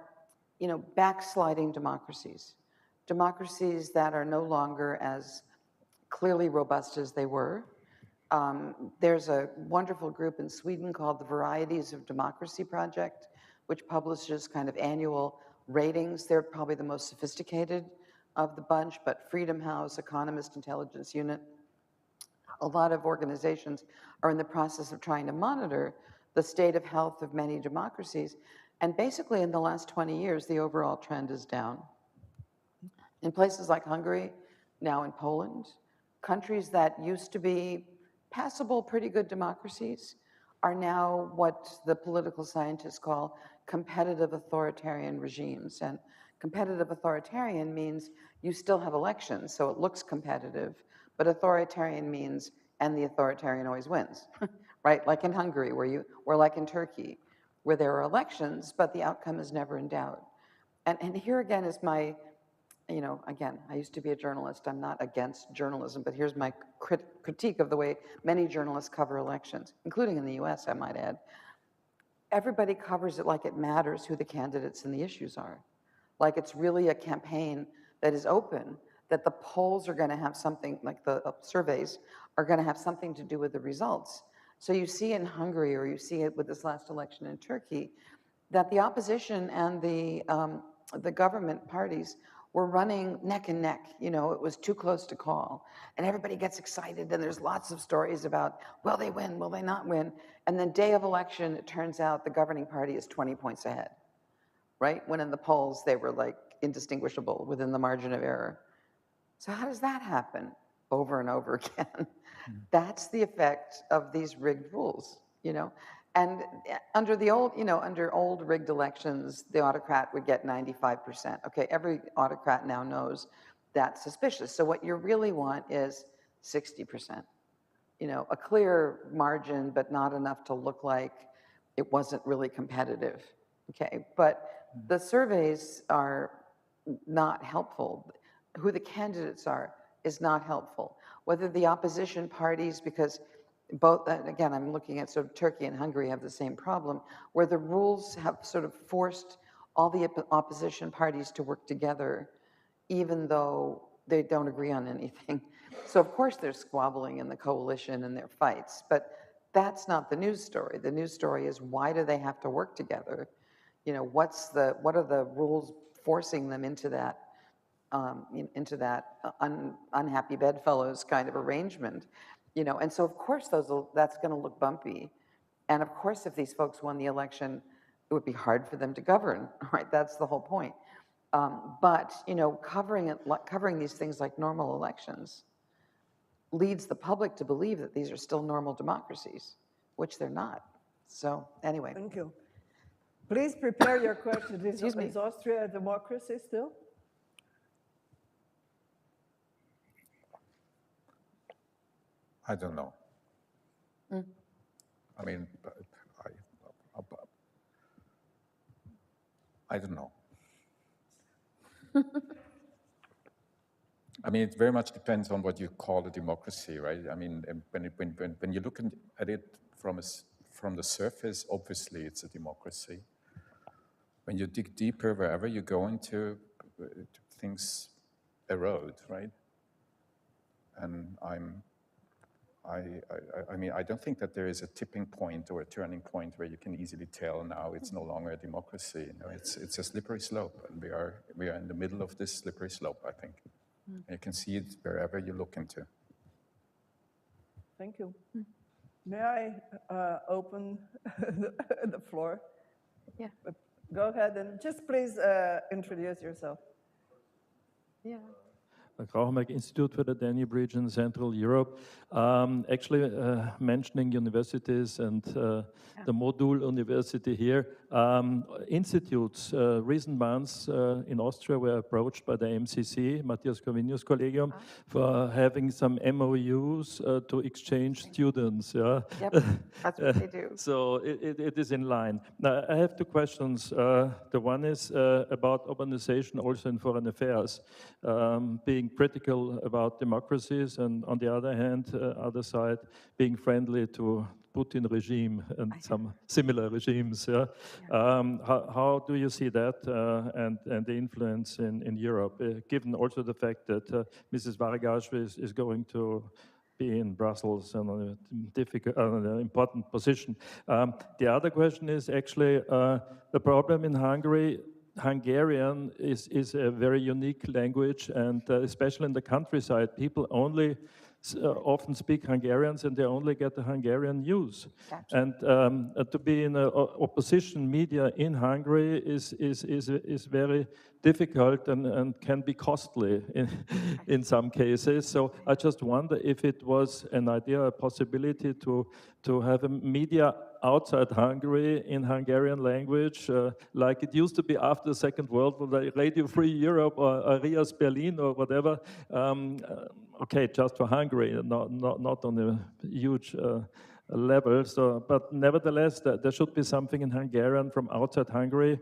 Speaker 2: backsliding democracies that are no longer as clearly robust as they were. There's a wonderful group in Sweden called the Varieties of Democracy Project, which publishes kind of annual ratings. They're probably the most sophisticated of the bunch, but Freedom House, Economist Intelligence Unit, a lot of organizations are in the process of trying to monitor the state of health of many democracies. And basically in the last 20 years, the overall trend is down. In places like Hungary, now in Poland, countries that used to be passable, pretty good democracies are now what the political scientists call competitive authoritarian regimes. And competitive authoritarian means you still have elections, so it looks competitive, but authoritarian means, and the authoritarian always wins, right? Like in Hungary, or like in Turkey, where there are elections, but the outcome is never in doubt. And here again is my, again, I used to be a journalist. I'm not against journalism, but here's my critique of the way many journalists cover elections, including in the US, I might add. Everybody covers it like it matters who the candidates and the issues are. Like it's really a campaign that is open, that the polls are going to have something, like the surveys are going to have something to do with the results. So you see in Hungary, or you see it with this last election in Turkey, that the opposition and the government parties were running neck and neck. You know, it was too close to call. And everybody gets excited, and there's lots of stories about, will they win, will they not win? And then day of election, it turns out the governing party is 20 points ahead, right? When in the polls, they were like indistinguishable within the margin of error. So how does that happen over and over again? That's the effect of these rigged rules, you know? And under the old, you know, under old rigged elections, the autocrat would get 95%. Okay, every autocrat now knows that's suspicious. So what you really want is 60%. You know, a clear margin, but not enough to look like it wasn't really competitive. Okay, but the surveys are not helpful. Who the candidates are is not helpful. Whether the opposition parties, because both, again, I'm looking at sort of Turkey and Hungary have the same problem, where the rules have sort of forced all the opposition parties to work together, even though they don't agree on anything. So of course there's squabbling in the coalition and their fights, but that's not the news story. The news story is, why do they have to work together? You know, what are the rules forcing them into that unhappy bedfellows kind of arrangement, you know? And so of course that's going to look bumpy, and of course if these folks won the election, it would be hard for them to govern, right? That's the whole point. But you know, covering these things like normal elections leads the public to believe that these are still normal democracies, which they're not. So anyway.
Speaker 3: Thank you. Please prepare your questions.
Speaker 2: Excuse me.
Speaker 3: Is Austria a democracy still?
Speaker 4: I don't know. I mean, I don't know. I mean, it very much depends on what you call a democracy, right? I mean, when you look at it from the surface, obviously it's a democracy. When you dig deeper, wherever you go into, things erode, right? And I mean, I don't think that there is a tipping point or a turning point where you can easily tell now it's no longer a democracy. You know, it's a slippery slope, and we are in the middle of this slippery slope, I think. And you can see it wherever you look into.
Speaker 3: Thank you. May I open the floor?
Speaker 2: Yeah.
Speaker 3: Go ahead and just please introduce yourself.
Speaker 2: Yeah.
Speaker 5: Krauchmark Institute for the Danube region, Central Europe. Actually, mentioning universities and the Modul University here, institutes, recent months in Austria were approached by the MCC, Matthias Corvinus Collegium, for having some MOUs to exchange students. Yeah?
Speaker 2: Yep, that's what they do.
Speaker 5: So it is in line. Now, I have two questions. The one is about urbanization, also in foreign affairs, being critical about democracies, and on the other hand, other side, being friendly to Putin regime and some similar regimes. Yeah? How do you see that and the influence in Europe, given also the fact that Mrs. Vargas is going to be in Brussels in a difficult, important position. The other question is actually the problem in Hungary. Hungarian is a very unique language, and especially in the countryside, people only often speak Hungarians, and they only get the Hungarian news. Gotcha. And to be in opposition media in Hungary is very difficult and can be costly in some cases. So I just wonder if it was an idea, a possibility to have a media outside Hungary in Hungarian language, like it used to be after the Second World War, like Radio Free Europe or Arias Berlin or whatever. Okay, just for Hungary, not on a huge level. So, but nevertheless, there should be something in Hungarian from outside Hungary.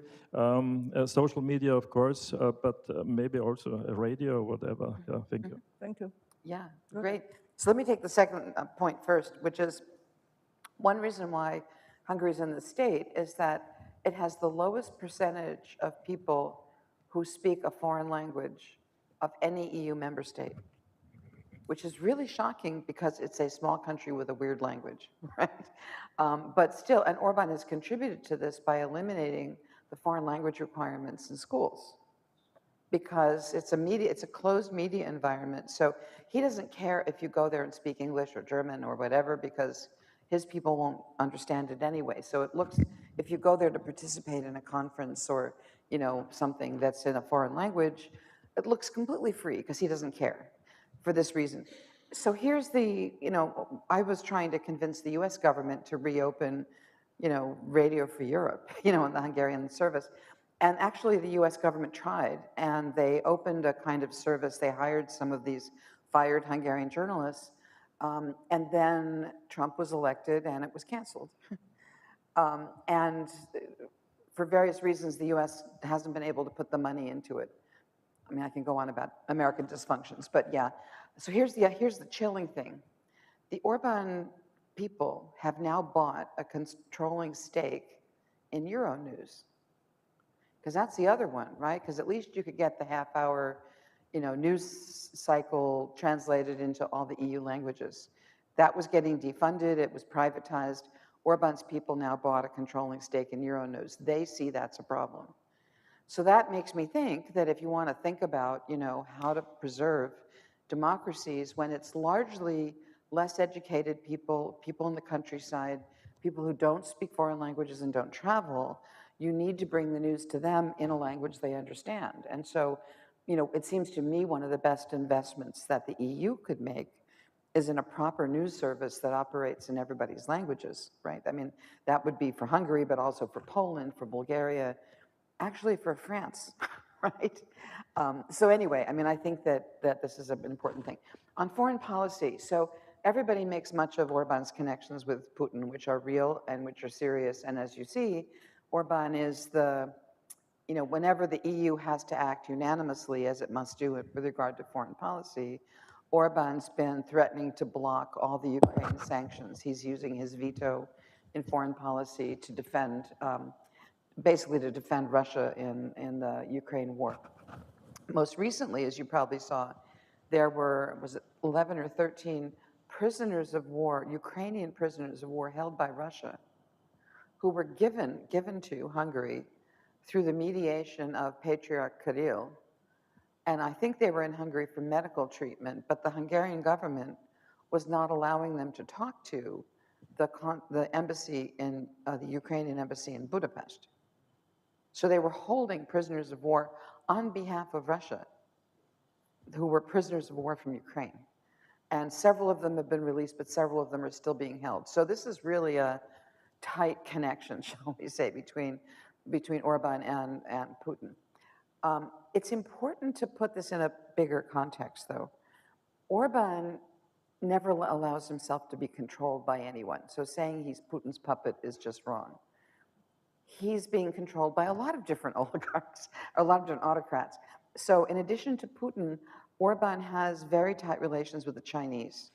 Speaker 5: Social media, of course, but maybe also a radio or whatever. Yeah, thank you.
Speaker 3: Thank you.
Speaker 2: Yeah, great. So let me take the second point first, which is one reason why Hungary is in the state is that it has the lowest percentage of people who speak a foreign language of any EU member state, which is really shocking because it's a small country with a weird language, right? But still, and Orbán has contributed to this by eliminating the foreign language requirements in schools. because it's a closed media environment. So he doesn't care if you go there and speak English or German or whatever, because his people won't understand it anyway. So it looks, if you go there to participate in a conference or, you know, something that's in a foreign language, it looks completely free because he doesn't care for this reason. So here's the, you know, I was trying to convince the US government to reopen, you know, Radio Free Europe, you know, in the Hungarian service. And actually the US government tried, and they opened a kind of service. They hired some of these fired Hungarian journalists, and then Trump was elected and it was canceled. And for various reasons, the US hasn't been able to put the money into it. I mean, I can go on about American dysfunctions, but yeah. So here's the chilling thing. The Orbán people have now bought a controlling stake in Euronews. Because that's the other one, right? Because at least you could get the half-hour, you know, news cycle translated into all the EU languages. That was getting defunded, it was privatized. Orbán's people now bought a controlling stake in Euronews. They see that's a problem. So that makes me think that if you want to think about, you know, how to preserve democracies when it's largely less educated people, people in the countryside, people who don't speak foreign languages and don't travel, you need to bring the news to them in a language they understand. And so, you know, it seems to me one of the best investments that the EU could make is in a proper news service that operates in everybody's languages, right? I mean, that would be for Hungary, but also for Poland, for Bulgaria, actually for France, right? So anyway, I mean, I think that this is an important thing. On foreign policy, so everybody makes much of Orbán's connections with Putin, which are real and which are serious. And as you see, Orbán is the, you know, whenever the EU has to act unanimously, as it must do with regard to foreign policy, Orbán's been threatening to block all the Ukraine sanctions. He's using his veto in foreign policy to defend, basically to defend Russia in the Ukraine war. Most recently, as you probably saw, there were, was it 11 or 13 prisoners of war, Ukrainian prisoners of war held by Russia, who were given to Hungary through the mediation of Patriarch Kirill. And I think they were in Hungary for medical treatment, but the Hungarian government was not allowing them to talk to the embassy in, the Ukrainian embassy in Budapest. So they were holding prisoners of war on behalf of Russia, who were prisoners of war from Ukraine. And several of them have been released, but several of them are still being held. So this is really a tight connection, shall we say, between Orbán and Putin. It's important to put this in a bigger context, though. Orbán never allows himself to be controlled by anyone. So saying he's Putin's puppet is just wrong. He's being controlled by a lot of different oligarchs, a lot of different autocrats. So in addition to Putin, Orbán has very tight relations with the Chinese,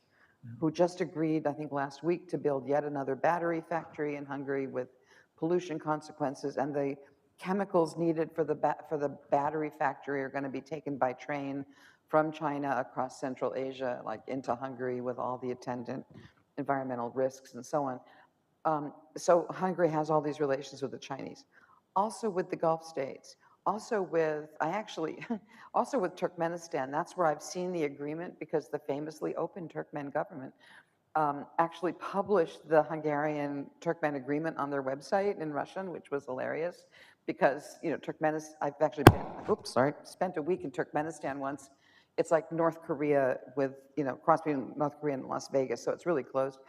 Speaker 2: who just agreed, I think last week, to build yet another battery factory in Hungary with pollution consequences, and the chemicals needed for the battery factory are going to be taken by train from China across Central Asia, like into Hungary, with all the attendant environmental risks and so on. So Hungary has all these relations with the Chinese, also with the Gulf states, also with, also with Turkmenistan. That's where I've seen the agreement, because the famously open Turkmen government actually published the Hungarian-Turkmen agreement on their website in Russian, which was hilarious, because, you know, Turkmenistan, I've actually spent a week in Turkmenistan once. It's like North Korea with, you know, cross between North Korea and Las Vegas, so it's really closed.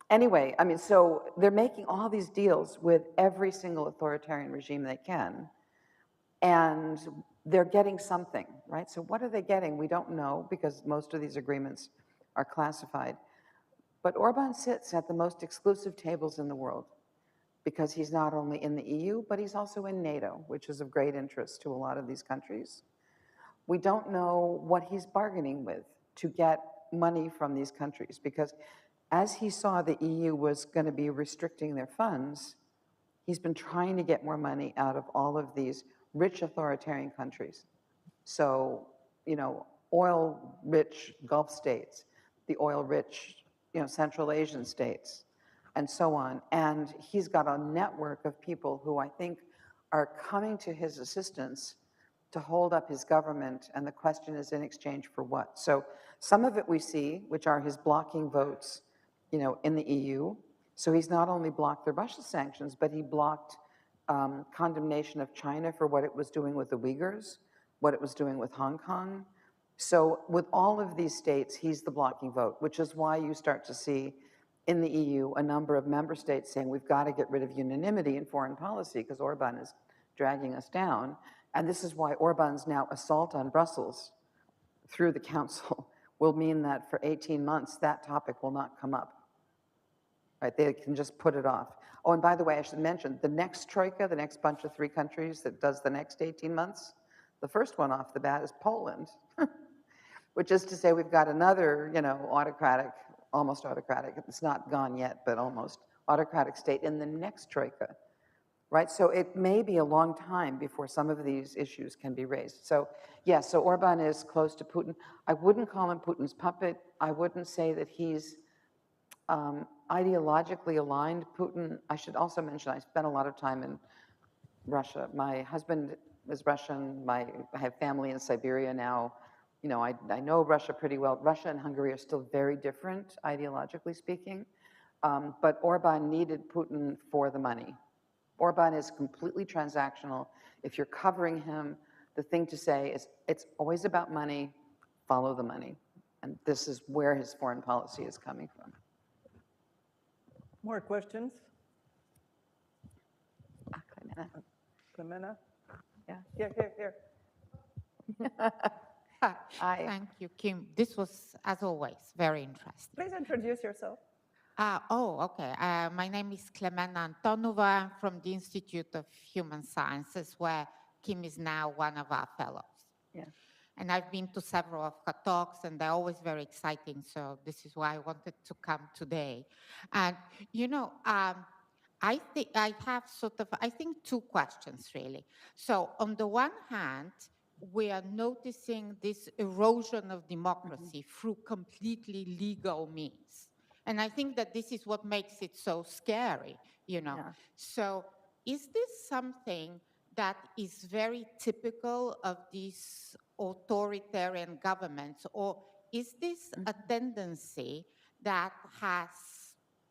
Speaker 2: Anyway, I mean, so they're making all these deals with every single authoritarian regime they can, and they're getting something, right? So what are they getting? We don't know, because most of these agreements are classified. But Orbán sits at the most exclusive tables in the world, because he's not only in the EU, but he's also in NATO, which is of great interest to a lot of these countries. We don't know what he's bargaining with to get money from these countries, because as he saw the EU was going to be restricting their funds, he's been trying to get more money out of all of these rich authoritarian countries. So, you know, oil-rich Gulf states, the oil-rich, you know, Central Asian states, and so on. And he's got a network of people who I think are coming to his assistance to hold up his government, and the question is in exchange for what? So some of it we see, which are his blocking votes, in the EU. So he's not only blocked the Russia sanctions, but he blocked condemnation of China for what it was doing with the Uyghurs, what it was doing with Hong Kong. So with all of these states, he's the blocking vote, which is why you start to see in the EU a number of member states saying we've got to get rid of unanimity in foreign policy because Orbán is dragging us down. And this is why Orbán's now assault on Brussels through the council will mean that for 18 months, that topic will not come up. Right? They can just put it off. Oh, and by the way, I should mention, the next troika, the next bunch of 3 countries that does the next 18 months, the first one off the bat is Poland, which is to say we've got another, autocratic, almost autocratic, it's not gone yet, but almost autocratic state in the next troika. Right, so it may be a long time before some of these issues can be raised. So, yes, so Orbán is close to Putin. I wouldn't call him Putin's puppet. I wouldn't say that he's ideologically aligned. Putin, I should also mention, I spent a lot of time in Russia. My husband is Russian. I have family in Siberia now. I know Russia pretty well. Russia and Hungary are still very different, ideologically speaking. But Orbán needed Putin for the money. Orbán is completely transactional. If you're covering him, the thing to say is it's always about money, follow the money. And this is where his foreign policy is coming from.
Speaker 3: More questions?
Speaker 2: Clemena.
Speaker 3: Clemena?
Speaker 2: Yeah.
Speaker 3: Here.
Speaker 2: Hi.
Speaker 6: Thank you, Kim. This was, as always, very interesting.
Speaker 3: Please introduce yourself.
Speaker 6: Okay. My name is Clemena Antonova. I'm from the Institute of Human Sciences, where Kim is now one of our fellows.
Speaker 2: Yeah.
Speaker 6: And I've been to several of her talks, and they're always very exciting, so this is why I wanted to come today. And, I think I have I think 2 questions, really. So on the one hand, we are noticing this erosion of democracy through completely legal means. And I think that this is what makes it so scary, Yeah. So is this something that is very typical of these authoritarian governments, or is this a tendency that has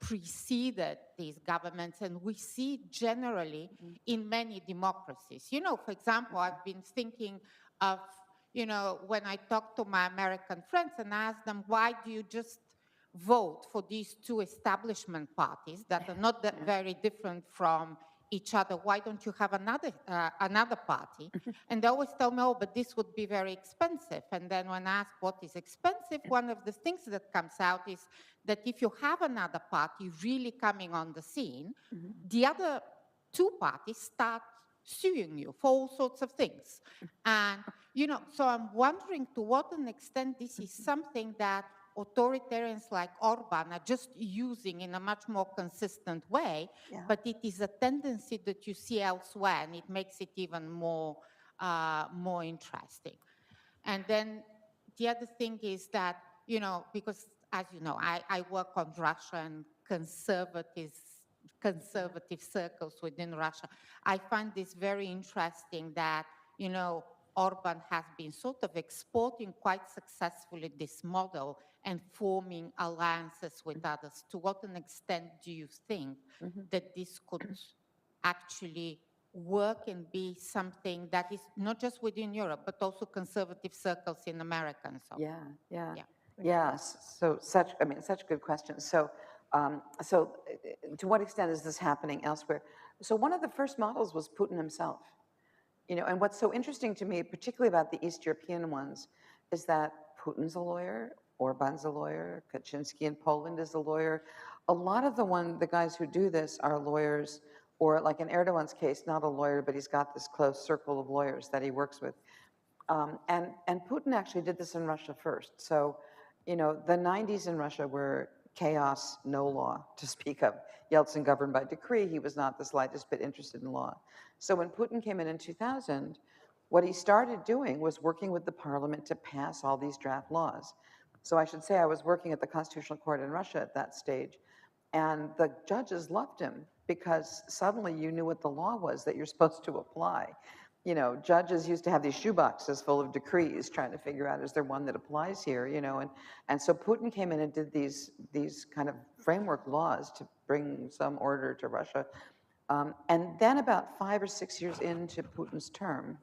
Speaker 6: preceded these governments and we see generally in many democracies? For example, I've been thinking of, when I talk to my American friends and ask them, why do you just vote for these 2 establishment parties that are not that very different from each other? Why don't you have another party? And they always tell me, oh, but this would be very expensive. And then when I ask what is expensive, one of the things that comes out is that if you have another party really coming on the scene, the other 2 parties start suing you for all sorts of things. And, so I'm wondering to what an extent this is something that authoritarians like Orbán are just using in a much more consistent way, but it is a tendency that you see elsewhere, and it makes it even more interesting. And then the other thing is that, because as you know, I work on Russia and conservative circles within Russia. I find this very interesting that, Orbán has been sort of exporting quite successfully this model and forming alliances with others. To what an extent do you think that this could actually work and be something that is not just within Europe, but also conservative circles in America and so on?
Speaker 2: Yes. So such good questions. So to what extent is this happening elsewhere? So one of the first models was Putin himself. And what's so interesting to me, particularly about the East European ones, is that Putin's a lawyer, Orbán's a lawyer, Kaczynski in Poland is a lawyer. A lot of the guys who do this are lawyers, or like in Erdogan's case, not a lawyer, but he's got this close circle of lawyers that he works with. And Putin actually did this in Russia first. So, the 90s in Russia were chaos, no law to speak of. Yeltsin governed by decree. He was not the slightest bit interested in law. So when Putin came in 2000, what he started doing was working with the parliament to pass all these draft laws. So I should say I was working at the Constitutional Court in Russia at that stage. And the judges loved him because suddenly you knew what the law was that you're supposed to apply. you know, judges used to have these shoeboxes full of decrees trying to figure out, is there one that applies here, you know? And so Putin came in and did these kind of framework laws to bring some order to Russia. And then about 5 or 6 years into Putin's term,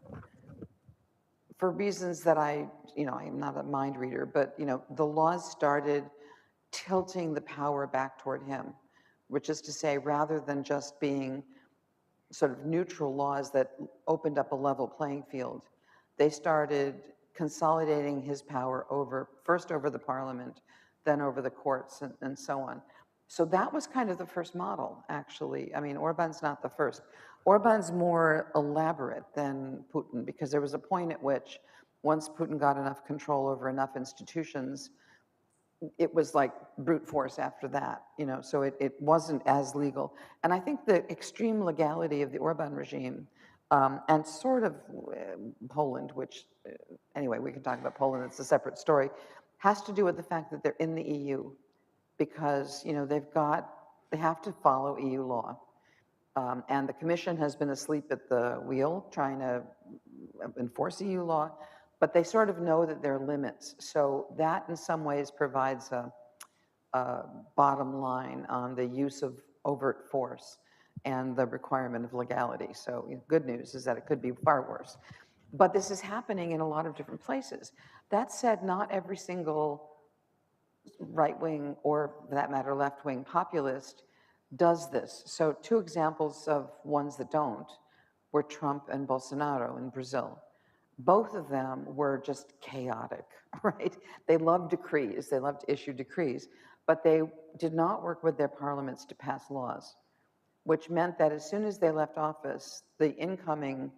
Speaker 2: for reasons that you know, I'm not a mind reader, but, you know, the laws started tilting the power back toward him, which is to say, rather than just being sort of neutral laws that opened up a level playing field, they started consolidating his power first over the parliament, then over the courts, and so on. So that was kind of the first model, actually. I mean, Orbán's not the first. Orbán's more elaborate than Putin, because there was a point at which, once Putin got enough control over enough institutions, it was like brute force after that, you know, so it wasn't as legal. And I think the extreme legality of the Orbán regime, and sort of Poland, which, anyway, we can talk about Poland, it's a separate story, has to do with the fact that they're in the EU, because, you know, they have to follow EU law. And the Commission has been asleep at the wheel trying to enforce EU law, but they sort of know that there are limits. So that in some ways provides a bottom line on the use of overt force and the requirement of legality. So good news is that it could be far worse. But this is happening in a lot of different places. That said, not every single right-wing, or for that matter, left-wing populist does this. So 2 examples of ones that don't were Trump and Bolsonaro in Brazil. Both of them were just chaotic, right? They loved decrees, they loved to issue decrees, but they did not work with their parliaments to pass laws, which meant that as soon as they left office, the incoming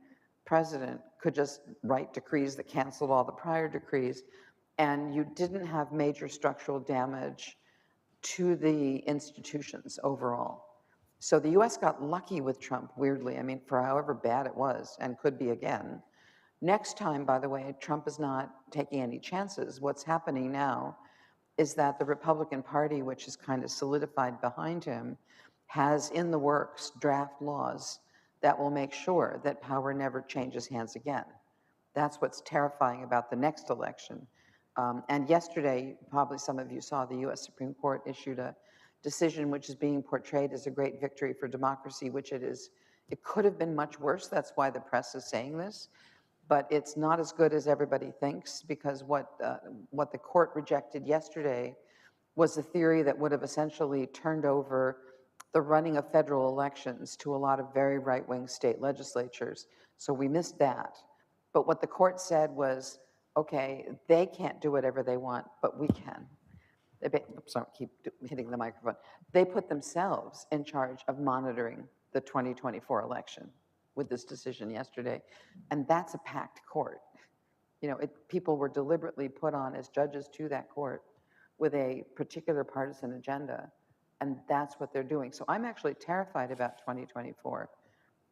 Speaker 2: president could just write decrees that canceled all the prior decrees, and you didn't have major structural damage to the institutions overall. So the US got lucky with Trump, weirdly, I mean, for however bad it was, and could be again. Next time, by the way, Trump is not taking any chances. What's happening now is that the Republican Party, which is kind of solidified behind him, has in the works draft laws that will make sure that power never changes hands again. That's what's terrifying about the next election. And yesterday, probably some of you saw, the US Supreme Court issued a decision which is being portrayed as a great victory for democracy, which it is. It could have been much worse. That's why the press is saying this. But it's not as good as everybody thinks, because what the court rejected yesterday was a theory that would have essentially turned over the running of federal elections to a lot of very right-wing state legislatures. So we missed that. But what the court said was, okay, they can't do whatever they want, but we can. Sorry, keep hitting the microphone. They put themselves in charge of monitoring the 2024 election with this decision yesterday, and that's a packed court. You know, people were deliberately put on as judges to that court with a particular partisan agenda, and that's what they're doing. So I'm actually terrified about 2024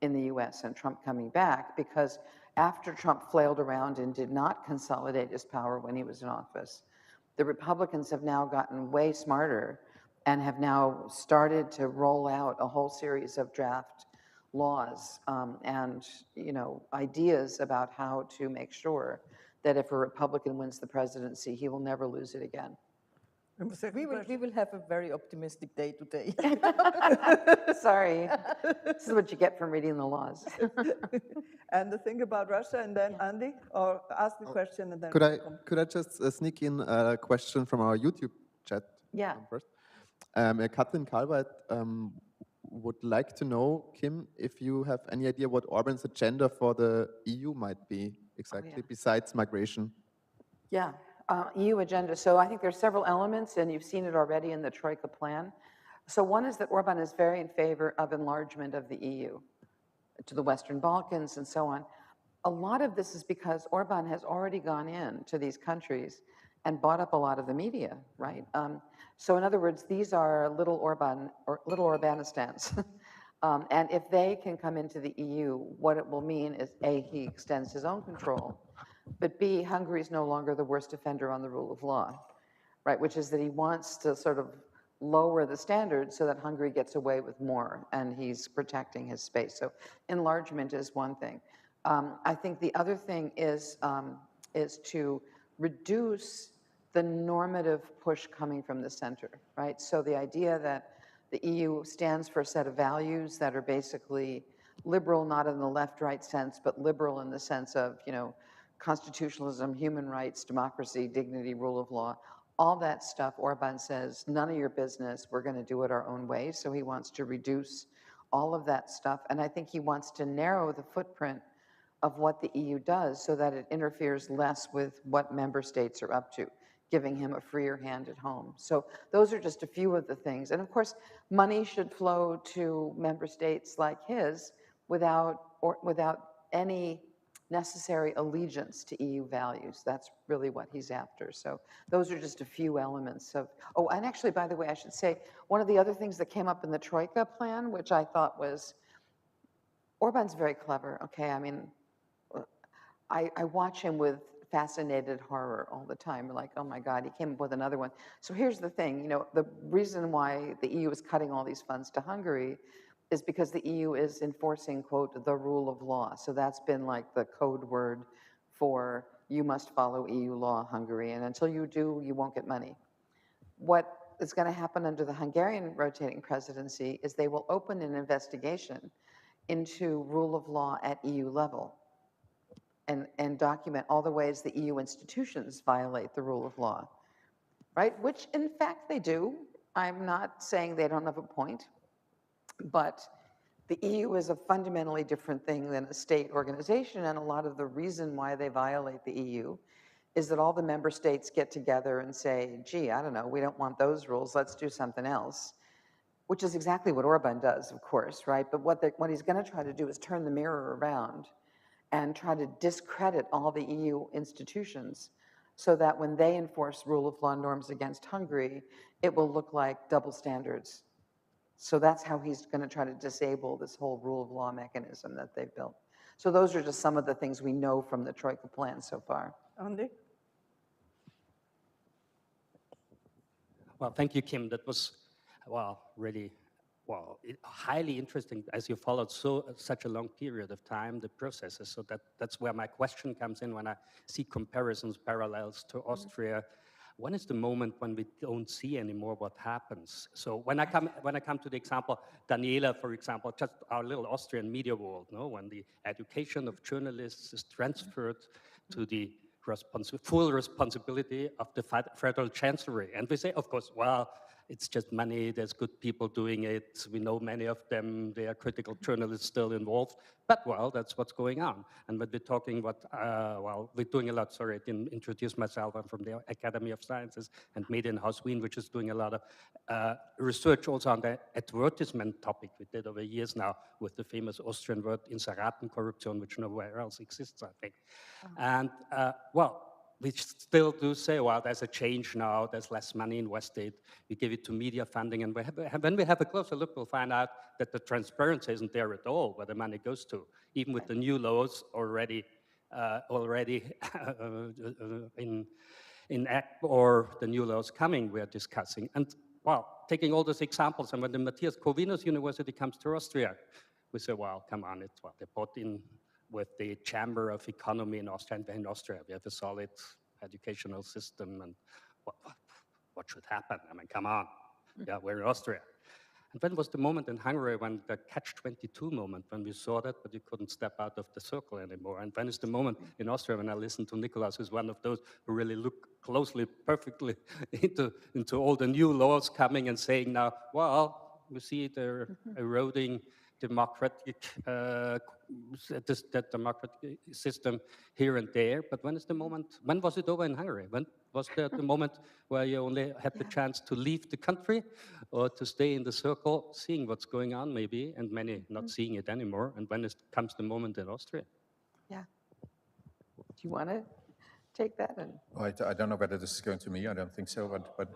Speaker 2: in the US and Trump coming back, because after Trump flailed around and did not consolidate his power when he was in office, the Republicans have now gotten way smarter and have now started to roll out a whole series of draft laws and, you know, ideas about how to make sure that if a Republican wins the presidency, he will never lose it again.
Speaker 1: We will have a very optimistic day today.
Speaker 2: Sorry, this is what you get from reading the laws.
Speaker 3: And the thing about Russia, and then Andy, or ask the question and then.
Speaker 7: Could I just sneak in a question from our YouTube chat?
Speaker 2: Yeah.
Speaker 7: First. Katrin Kalweit would like to know, Kim, if you have any idea what Orbán's agenda for the EU might be exactly, besides migration.
Speaker 2: Yeah, EU agenda. So I think there's several elements, and you've seen it already in the Troika plan. So one is that Orbán is very in favor of enlargement of the EU to the Western Balkans and so on. A lot of this is because Orbán has already gone in to these countries and bought up a lot of the media, right? So in other words, these are little Orbán or little Orbanistans. And if they can come into the EU, what it will mean is A, he extends his own control, but B, Hungary is no longer the worst offender on the rule of law, right? Which is that he wants to sort of lower the standards so that Hungary gets away with more, and he's protecting his space. So enlargement is one thing. I think the other thing is to reduce the normative push coming from the center, right? So the idea that the EU stands for a set of values that are basically liberal, not in the left-right sense, but liberal in the sense of, you know, constitutionalism, human rights, democracy, dignity, rule of law, all that stuff. Orbán says, none of your business, we're going to do it our own way. So he wants to reduce all of that stuff. And I think he wants to narrow the footprint of what the EU does so that it interferes less with what member states are up to, giving him a freer hand at home. So those are just a few of the things. And of course, money should flow to member states like his without any necessary allegiance to EU values. That's really what he's after. So those are just a few elements of, oh, and actually, by the way, I should say, one of the other things that came up in the Troika plan, which I thought was, Orbán's very clever, okay? I mean, I watch him with fascinated horror all the time. Like, oh my God, he came up with another one. So here's the thing, you know, the reason why the EU is cutting all these funds to Hungary is because the EU is enforcing, quote, the rule of law. So that's been like the code word for you must follow EU law, Hungary, and until you do, you won't get money. What is going to happen under the Hungarian rotating presidency is they will open an investigation into rule of law at EU level and document all the ways the EU institutions violate the rule of law, right? Which in fact they do. I'm not saying they don't have a point, but the EU is a fundamentally different thing than a state organization, and a lot of the reason why they violate the EU is that all the member states get together and say, gee, I don't know, we don't want those rules, let's do something else, which is exactly what Orbán does, of course, right? But what he's gonna try to do is turn the mirror around and try to discredit all the EU institutions so that when they enforce rule of law norms against Hungary, it will look like double standards. So that's how he's going to try to disable this whole rule of law mechanism that they've built. So those are just some of the things we know from the Troika plan so far.
Speaker 3: Andy?
Speaker 8: Well, thank you, Kim. That was, well, really, well, highly interesting as you followed such a long period of time, the processes. So that's where my question comes in when I see comparisons, parallels to Austria. When is the moment when we don't see anymore what happens? So when I come to the example, Daniela, for example, just our little Austrian media world, no? When the education of journalists is transferred to the full responsibility of the federal chancellery. And we say, of course, well, it's just money, there's good people doing it, we know many of them, they are critical journalists still involved, but well, that's what's going on. And when we're talking well, we're doing a lot, sorry, I didn't introduce myself, I'm from the Academy of Sciences and Medienhaus Wien, which is doing a lot of research also on the advertisement topic. We did over years now with the famous Austrian word Inseratenkorruption, which nowhere else exists, I think. And well, we still do say, well, there's a change now, there's less money invested, we give it to media funding, and when we have a closer look, we'll find out that the transparency isn't there at all, where the money goes to, even with the new laws already in act, or the new laws coming we're discussing. And well, taking all those examples, and when the Matthias Corvinus University comes to Austria, we say, well, come on, it's what they brought in with the Chamber of Economy in Austria, and in Austria we have a solid educational system, and what should happen? I mean, come on, yeah, we're in Austria. And when was the moment in Hungary when the catch-22 moment, when we saw that, but you couldn't step out of the circle anymore? And when is the moment in Austria when I listen to Nikolaus, who's one of those who really look closely, perfectly into all the new laws coming and saying now, well, we see they're eroding democratic, that democratic system here and there, but when is the moment, when was it over in Hungary? When was there the moment where you only had the chance to leave the country or to stay in the circle, seeing what's going on maybe, and many not seeing it anymore, and when comes the moment in Austria?
Speaker 2: Yeah. Do you want to take that?
Speaker 4: I don't know whether this is going to me, I don't think so, but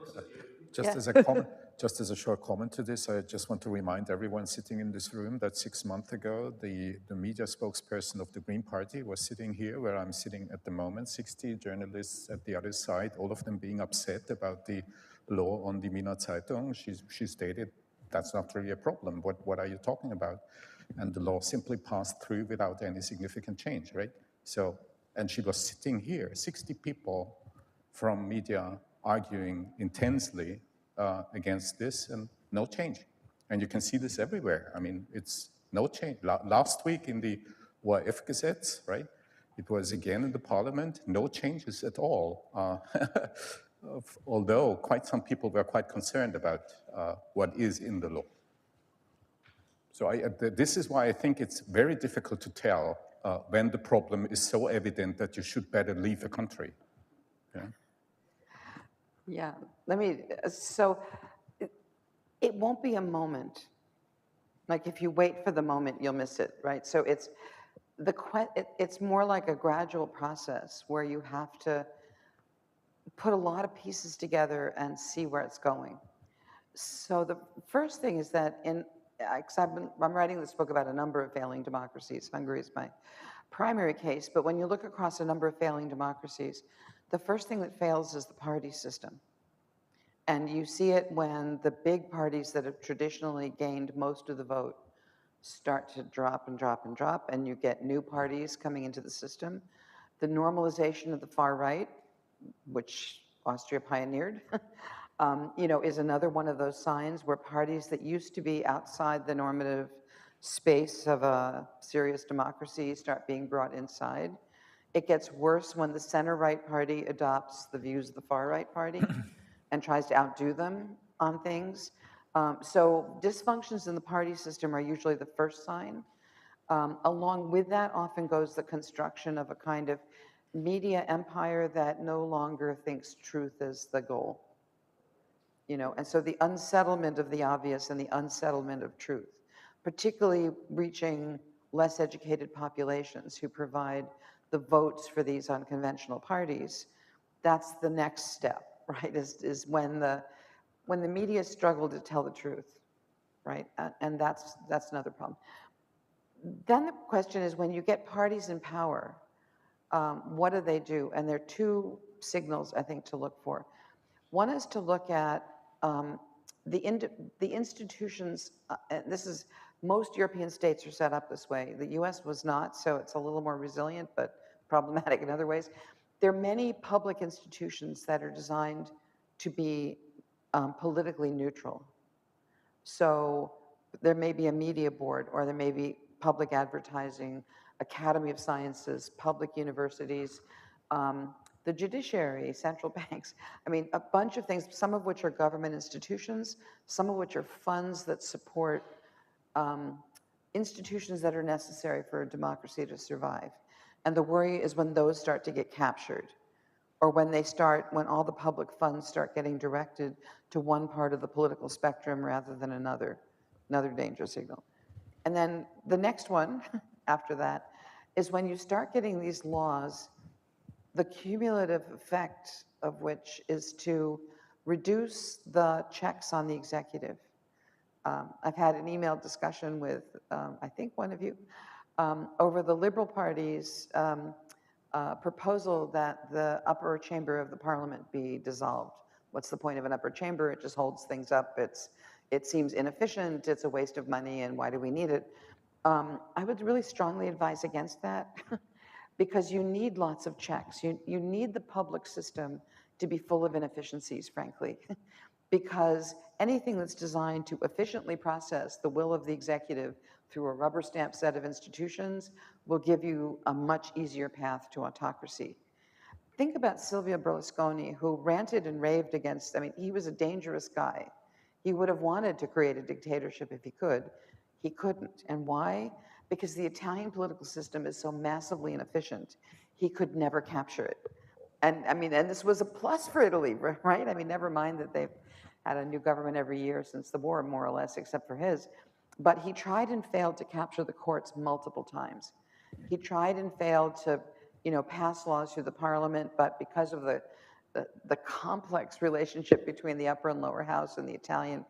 Speaker 4: just
Speaker 2: Yeah.
Speaker 4: as a comment, just as a short comment to this, I just want to remind everyone sitting in this room that 6 months ago, the media spokesperson of the Green Party was sitting here where I'm sitting at the moment, 60 journalists at the other side, all of them being upset about the law on the Wiener Zeitung. She stated that's not really a problem. What are you talking about? And the law simply passed through without any significant change, right? So, and she was sitting here, 60 people from media arguing intensely against this, and no change. And you can see this everywhere. I mean, it's no change. Last week in the ORF-Gesetz, right? It was again in the parliament, no changes at all. Although quite some people were quite concerned about what is in the law. So this is why I think it's very difficult to tell when the problem is so evident that you should better leave a country.
Speaker 2: Yeah, so it won't be a moment. Like if you wait for the moment, you'll miss it, right? So it's more like a gradual process where you have to put a lot of pieces together and see where it's going. So the first thing is that I'm writing this book about a number of failing democracies. Hungary is my primary case, but when you look across a number of failing democracies, the first thing that fails is the party system. And you see it when the big parties that have traditionally gained most of the vote start to drop and drop and drop, and you get new parties coming into the system. The normalization of the far right, which Austria pioneered, is another one of those signs where parties that used to be outside the normative space of a serious democracy start being brought inside. It gets worse when the center-right party adopts the views of the far-right party and tries to outdo them on things. So dysfunctions in the party system are usually the first sign. Along with that often goes the construction of a kind of media empire that no longer thinks truth is the goal. And so the unsettlement of the obvious and the unsettlement of truth, particularly reaching less educated populations who provide the votes for these unconventional parties, that's the next step, right? Is when the media struggle to tell the truth, right? And that's another problem. Then the question is, when you get parties in power, what do they do? And there are two signals, I think, to look for. One is to look at the institutions, most European states are set up this way. The US was not, so it's a little more resilient, but problematic in other ways. There are many public institutions that are designed to be politically neutral. So there may be a media board, or there may be public advertising, Academy of Sciences, public universities, the judiciary, central banks. I mean, a bunch of things, some of which are government institutions, some of which are funds that support institutions that are necessary for a democracy to survive. And the worry is when those start to get captured, or when all the public funds start getting directed to one part of the political spectrum rather than another danger signal. And then the next one after that is when you start getting these laws, the cumulative effect of which is to reduce the checks on the executive. I've had an email discussion with, I think one of you, over the Liberal Party's proposal that the upper chamber of the parliament be dissolved. What's the point of an upper chamber? It just holds things up. It seems inefficient, it's a waste of money, and why do we need it? I would really strongly advise against that because you need lots of checks. You need the public system to be full of inefficiencies, frankly, because anything that's designed to efficiently process the will of the executive through a rubber stamp set of institutions will give you a much easier path to autocracy. Think about Silvio Berlusconi, who ranted and raved against, he was a dangerous guy. He would have wanted to create a dictatorship if he could. He couldn't. And why? Because the Italian political system is so massively inefficient, he could never capture it. And this was a plus for Italy, right? Never mind that they've had a new government every year since the war, more or less, except for his. But he tried and failed to capture the courts multiple times. He tried and failed to, pass laws through the parliament, but because of the complex relationship between the upper and lower house and the Italian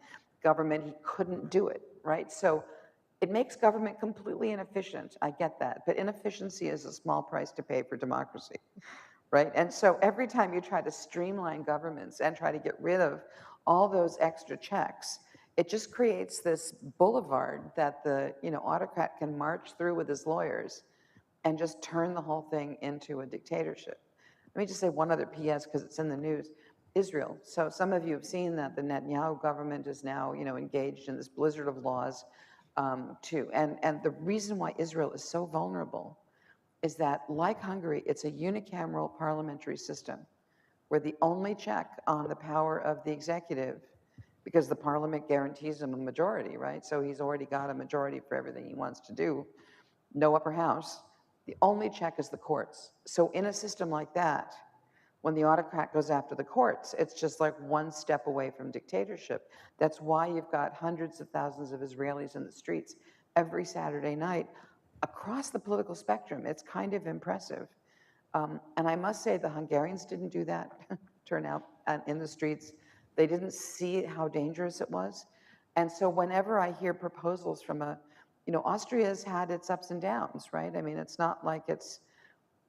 Speaker 2: government, he couldn't do it, right? So it makes government completely inefficient. I get that, but inefficiency is a small price to pay for democracy, right? And so every time you try to streamline governments and try to get rid of all those extra checks, it just creates this boulevard that the autocrat can march through with his lawyers and just turn the whole thing into a dictatorship. Let me just say one other PS because it's in the news. Israel. So some of you have seen that the Netanyahu government is now engaged in this blizzard of laws too. And the reason why Israel is so vulnerable is that, like Hungary, it's a unicameral parliamentary system where the only check on the power of the executive, because the parliament guarantees him a majority, right? So he's already got a majority for everything he wants to do, no upper house. The only check is the courts. So in a system like that, when the autocrat goes after the courts, it's just like one step away from dictatorship. That's why you've got hundreds of thousands of Israelis in the streets every Saturday night across the political spectrum. It's kind of impressive. And I must say the Hungarians didn't do that, turn out in the streets. They didn't see how dangerous it was. And so whenever I hear proposals from Austria's had its ups and downs, right? I mean, it's not like it's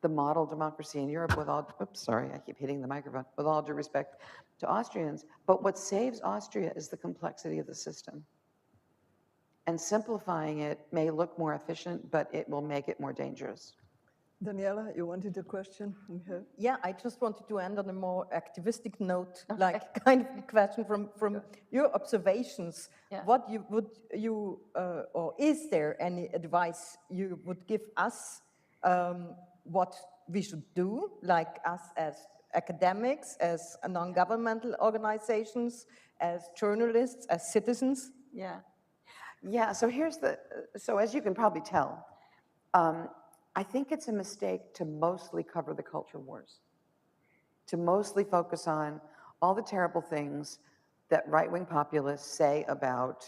Speaker 2: the model democracy in Europe with all, oops, sorry, I keep hitting the microphone, with all due respect to Austrians. But what saves Austria is the complexity of the system. And simplifying it may look more efficient, but it will make it more dangerous.
Speaker 3: Daniela, you wanted a question?
Speaker 1: Yeah, I just wanted to end on a more activistic note, like kind of a question from your observations.
Speaker 2: Yeah.
Speaker 1: What or is there any advice you would give us what we should do, like us as academics, as non-governmental organizations, as journalists, as citizens?
Speaker 2: Yeah. Yeah, so so as you can probably tell, I think it's a mistake to mostly cover the culture wars, to mostly focus on all the terrible things that right-wing populists say about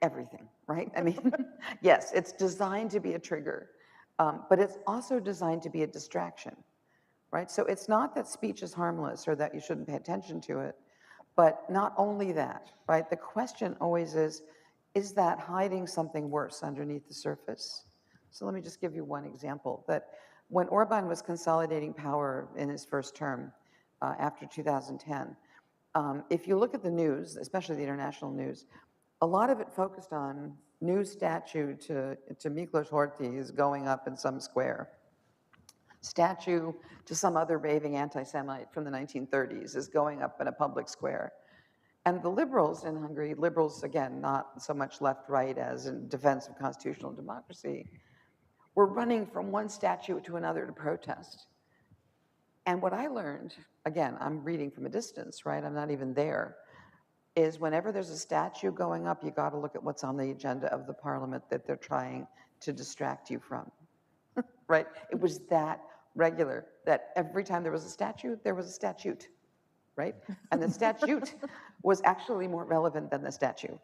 Speaker 2: everything, right? I mean, yes, it's designed to be a trigger, but it's also designed to be a distraction, right? So it's not that speech is harmless or that you shouldn't pay attention to it, but not only that, right? The question always is that hiding something worse underneath the surface? So let me just give you one example, that when Orbán was consolidating power in his first term after 2010, if you look at the news, especially the international news, a lot of it focused on new statue to Miklos Horthy is going up in some square. Statue to some other raving anti-Semite from the 1930s is going up in a public square. And the liberals in Hungary, liberals, again, not so much left-right as in defense of constitutional democracy, were running from one statue to another to protest. And what I learned, again, I'm reading from a distance, right? I'm not even there, is whenever there's a statue going up, you got to look at what's on the agenda of the parliament that they're trying to distract you from, right? It was that regular, that every time there was a statue, there was a statute, right? And the statute was actually more relevant than the statue.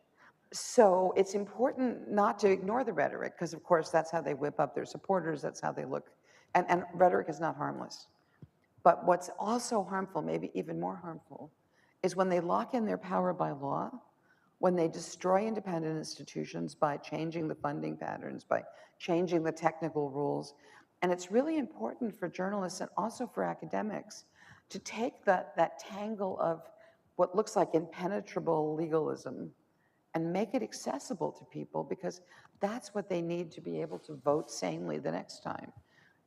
Speaker 2: So it's important not to ignore the rhetoric, because of course that's how they whip up their supporters, that's how they look, and rhetoric is not harmless. But what's also harmful, maybe even more harmful, is when they lock in their power by law, when they destroy independent institutions by changing the funding patterns, by changing the technical rules. And it's really important for journalists and also for academics to take that tangle of what looks like impenetrable legalism and make it accessible to people, because that's what they need to be able to vote sanely the next time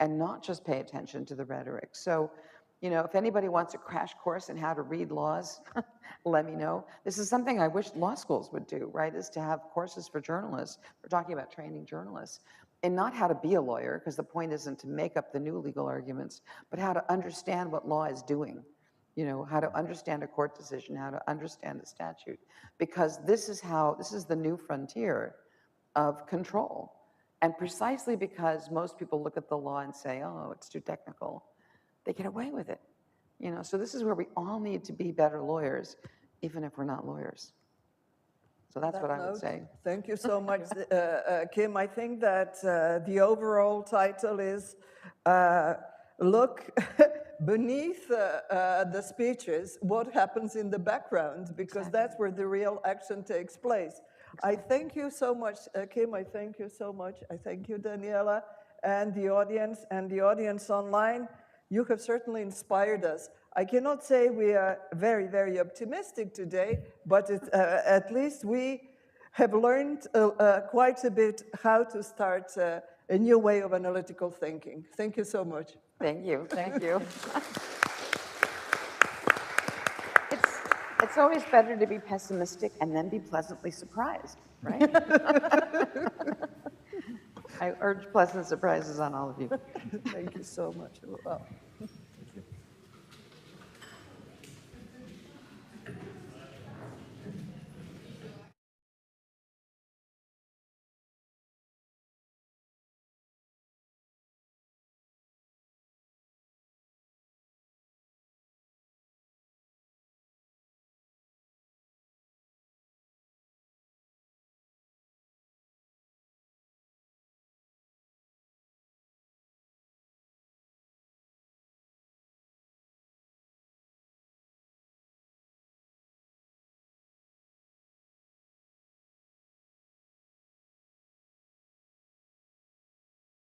Speaker 2: and not just pay attention to the rhetoric. So, if anybody wants a crash course in how to read laws, let me know. This is something I wish law schools would do, right, is to have courses for journalists. We're talking about training journalists, and not how to be a lawyer, because the point isn't to make up the new legal arguments, but how to understand what law is doing. How to understand a court decision, how to understand a statute, because this is the new frontier of control. And precisely because most people look at the law and say, oh, it's too technical, they get away with it. So this is where we all need to be better lawyers, even if we're not lawyers. So that's what I would say.
Speaker 3: Thank you so much, Kim. I think that the overall title is Look Beneath the Speeches, What Happens in the Background, because that's where the real action takes place. I thank you so much, Kim. I thank you so much. I thank you, Daniela, and the audience online. You have certainly inspired us. I cannot say we are very, very optimistic today, but at least we have learned quite a bit how to start a new way of analytical thinking. Thank you so much.
Speaker 2: Thank you, thank you. It's always better to be pessimistic and then be pleasantly surprised, right? I urge pleasant surprises on all of you.
Speaker 3: Thank you so much. Well,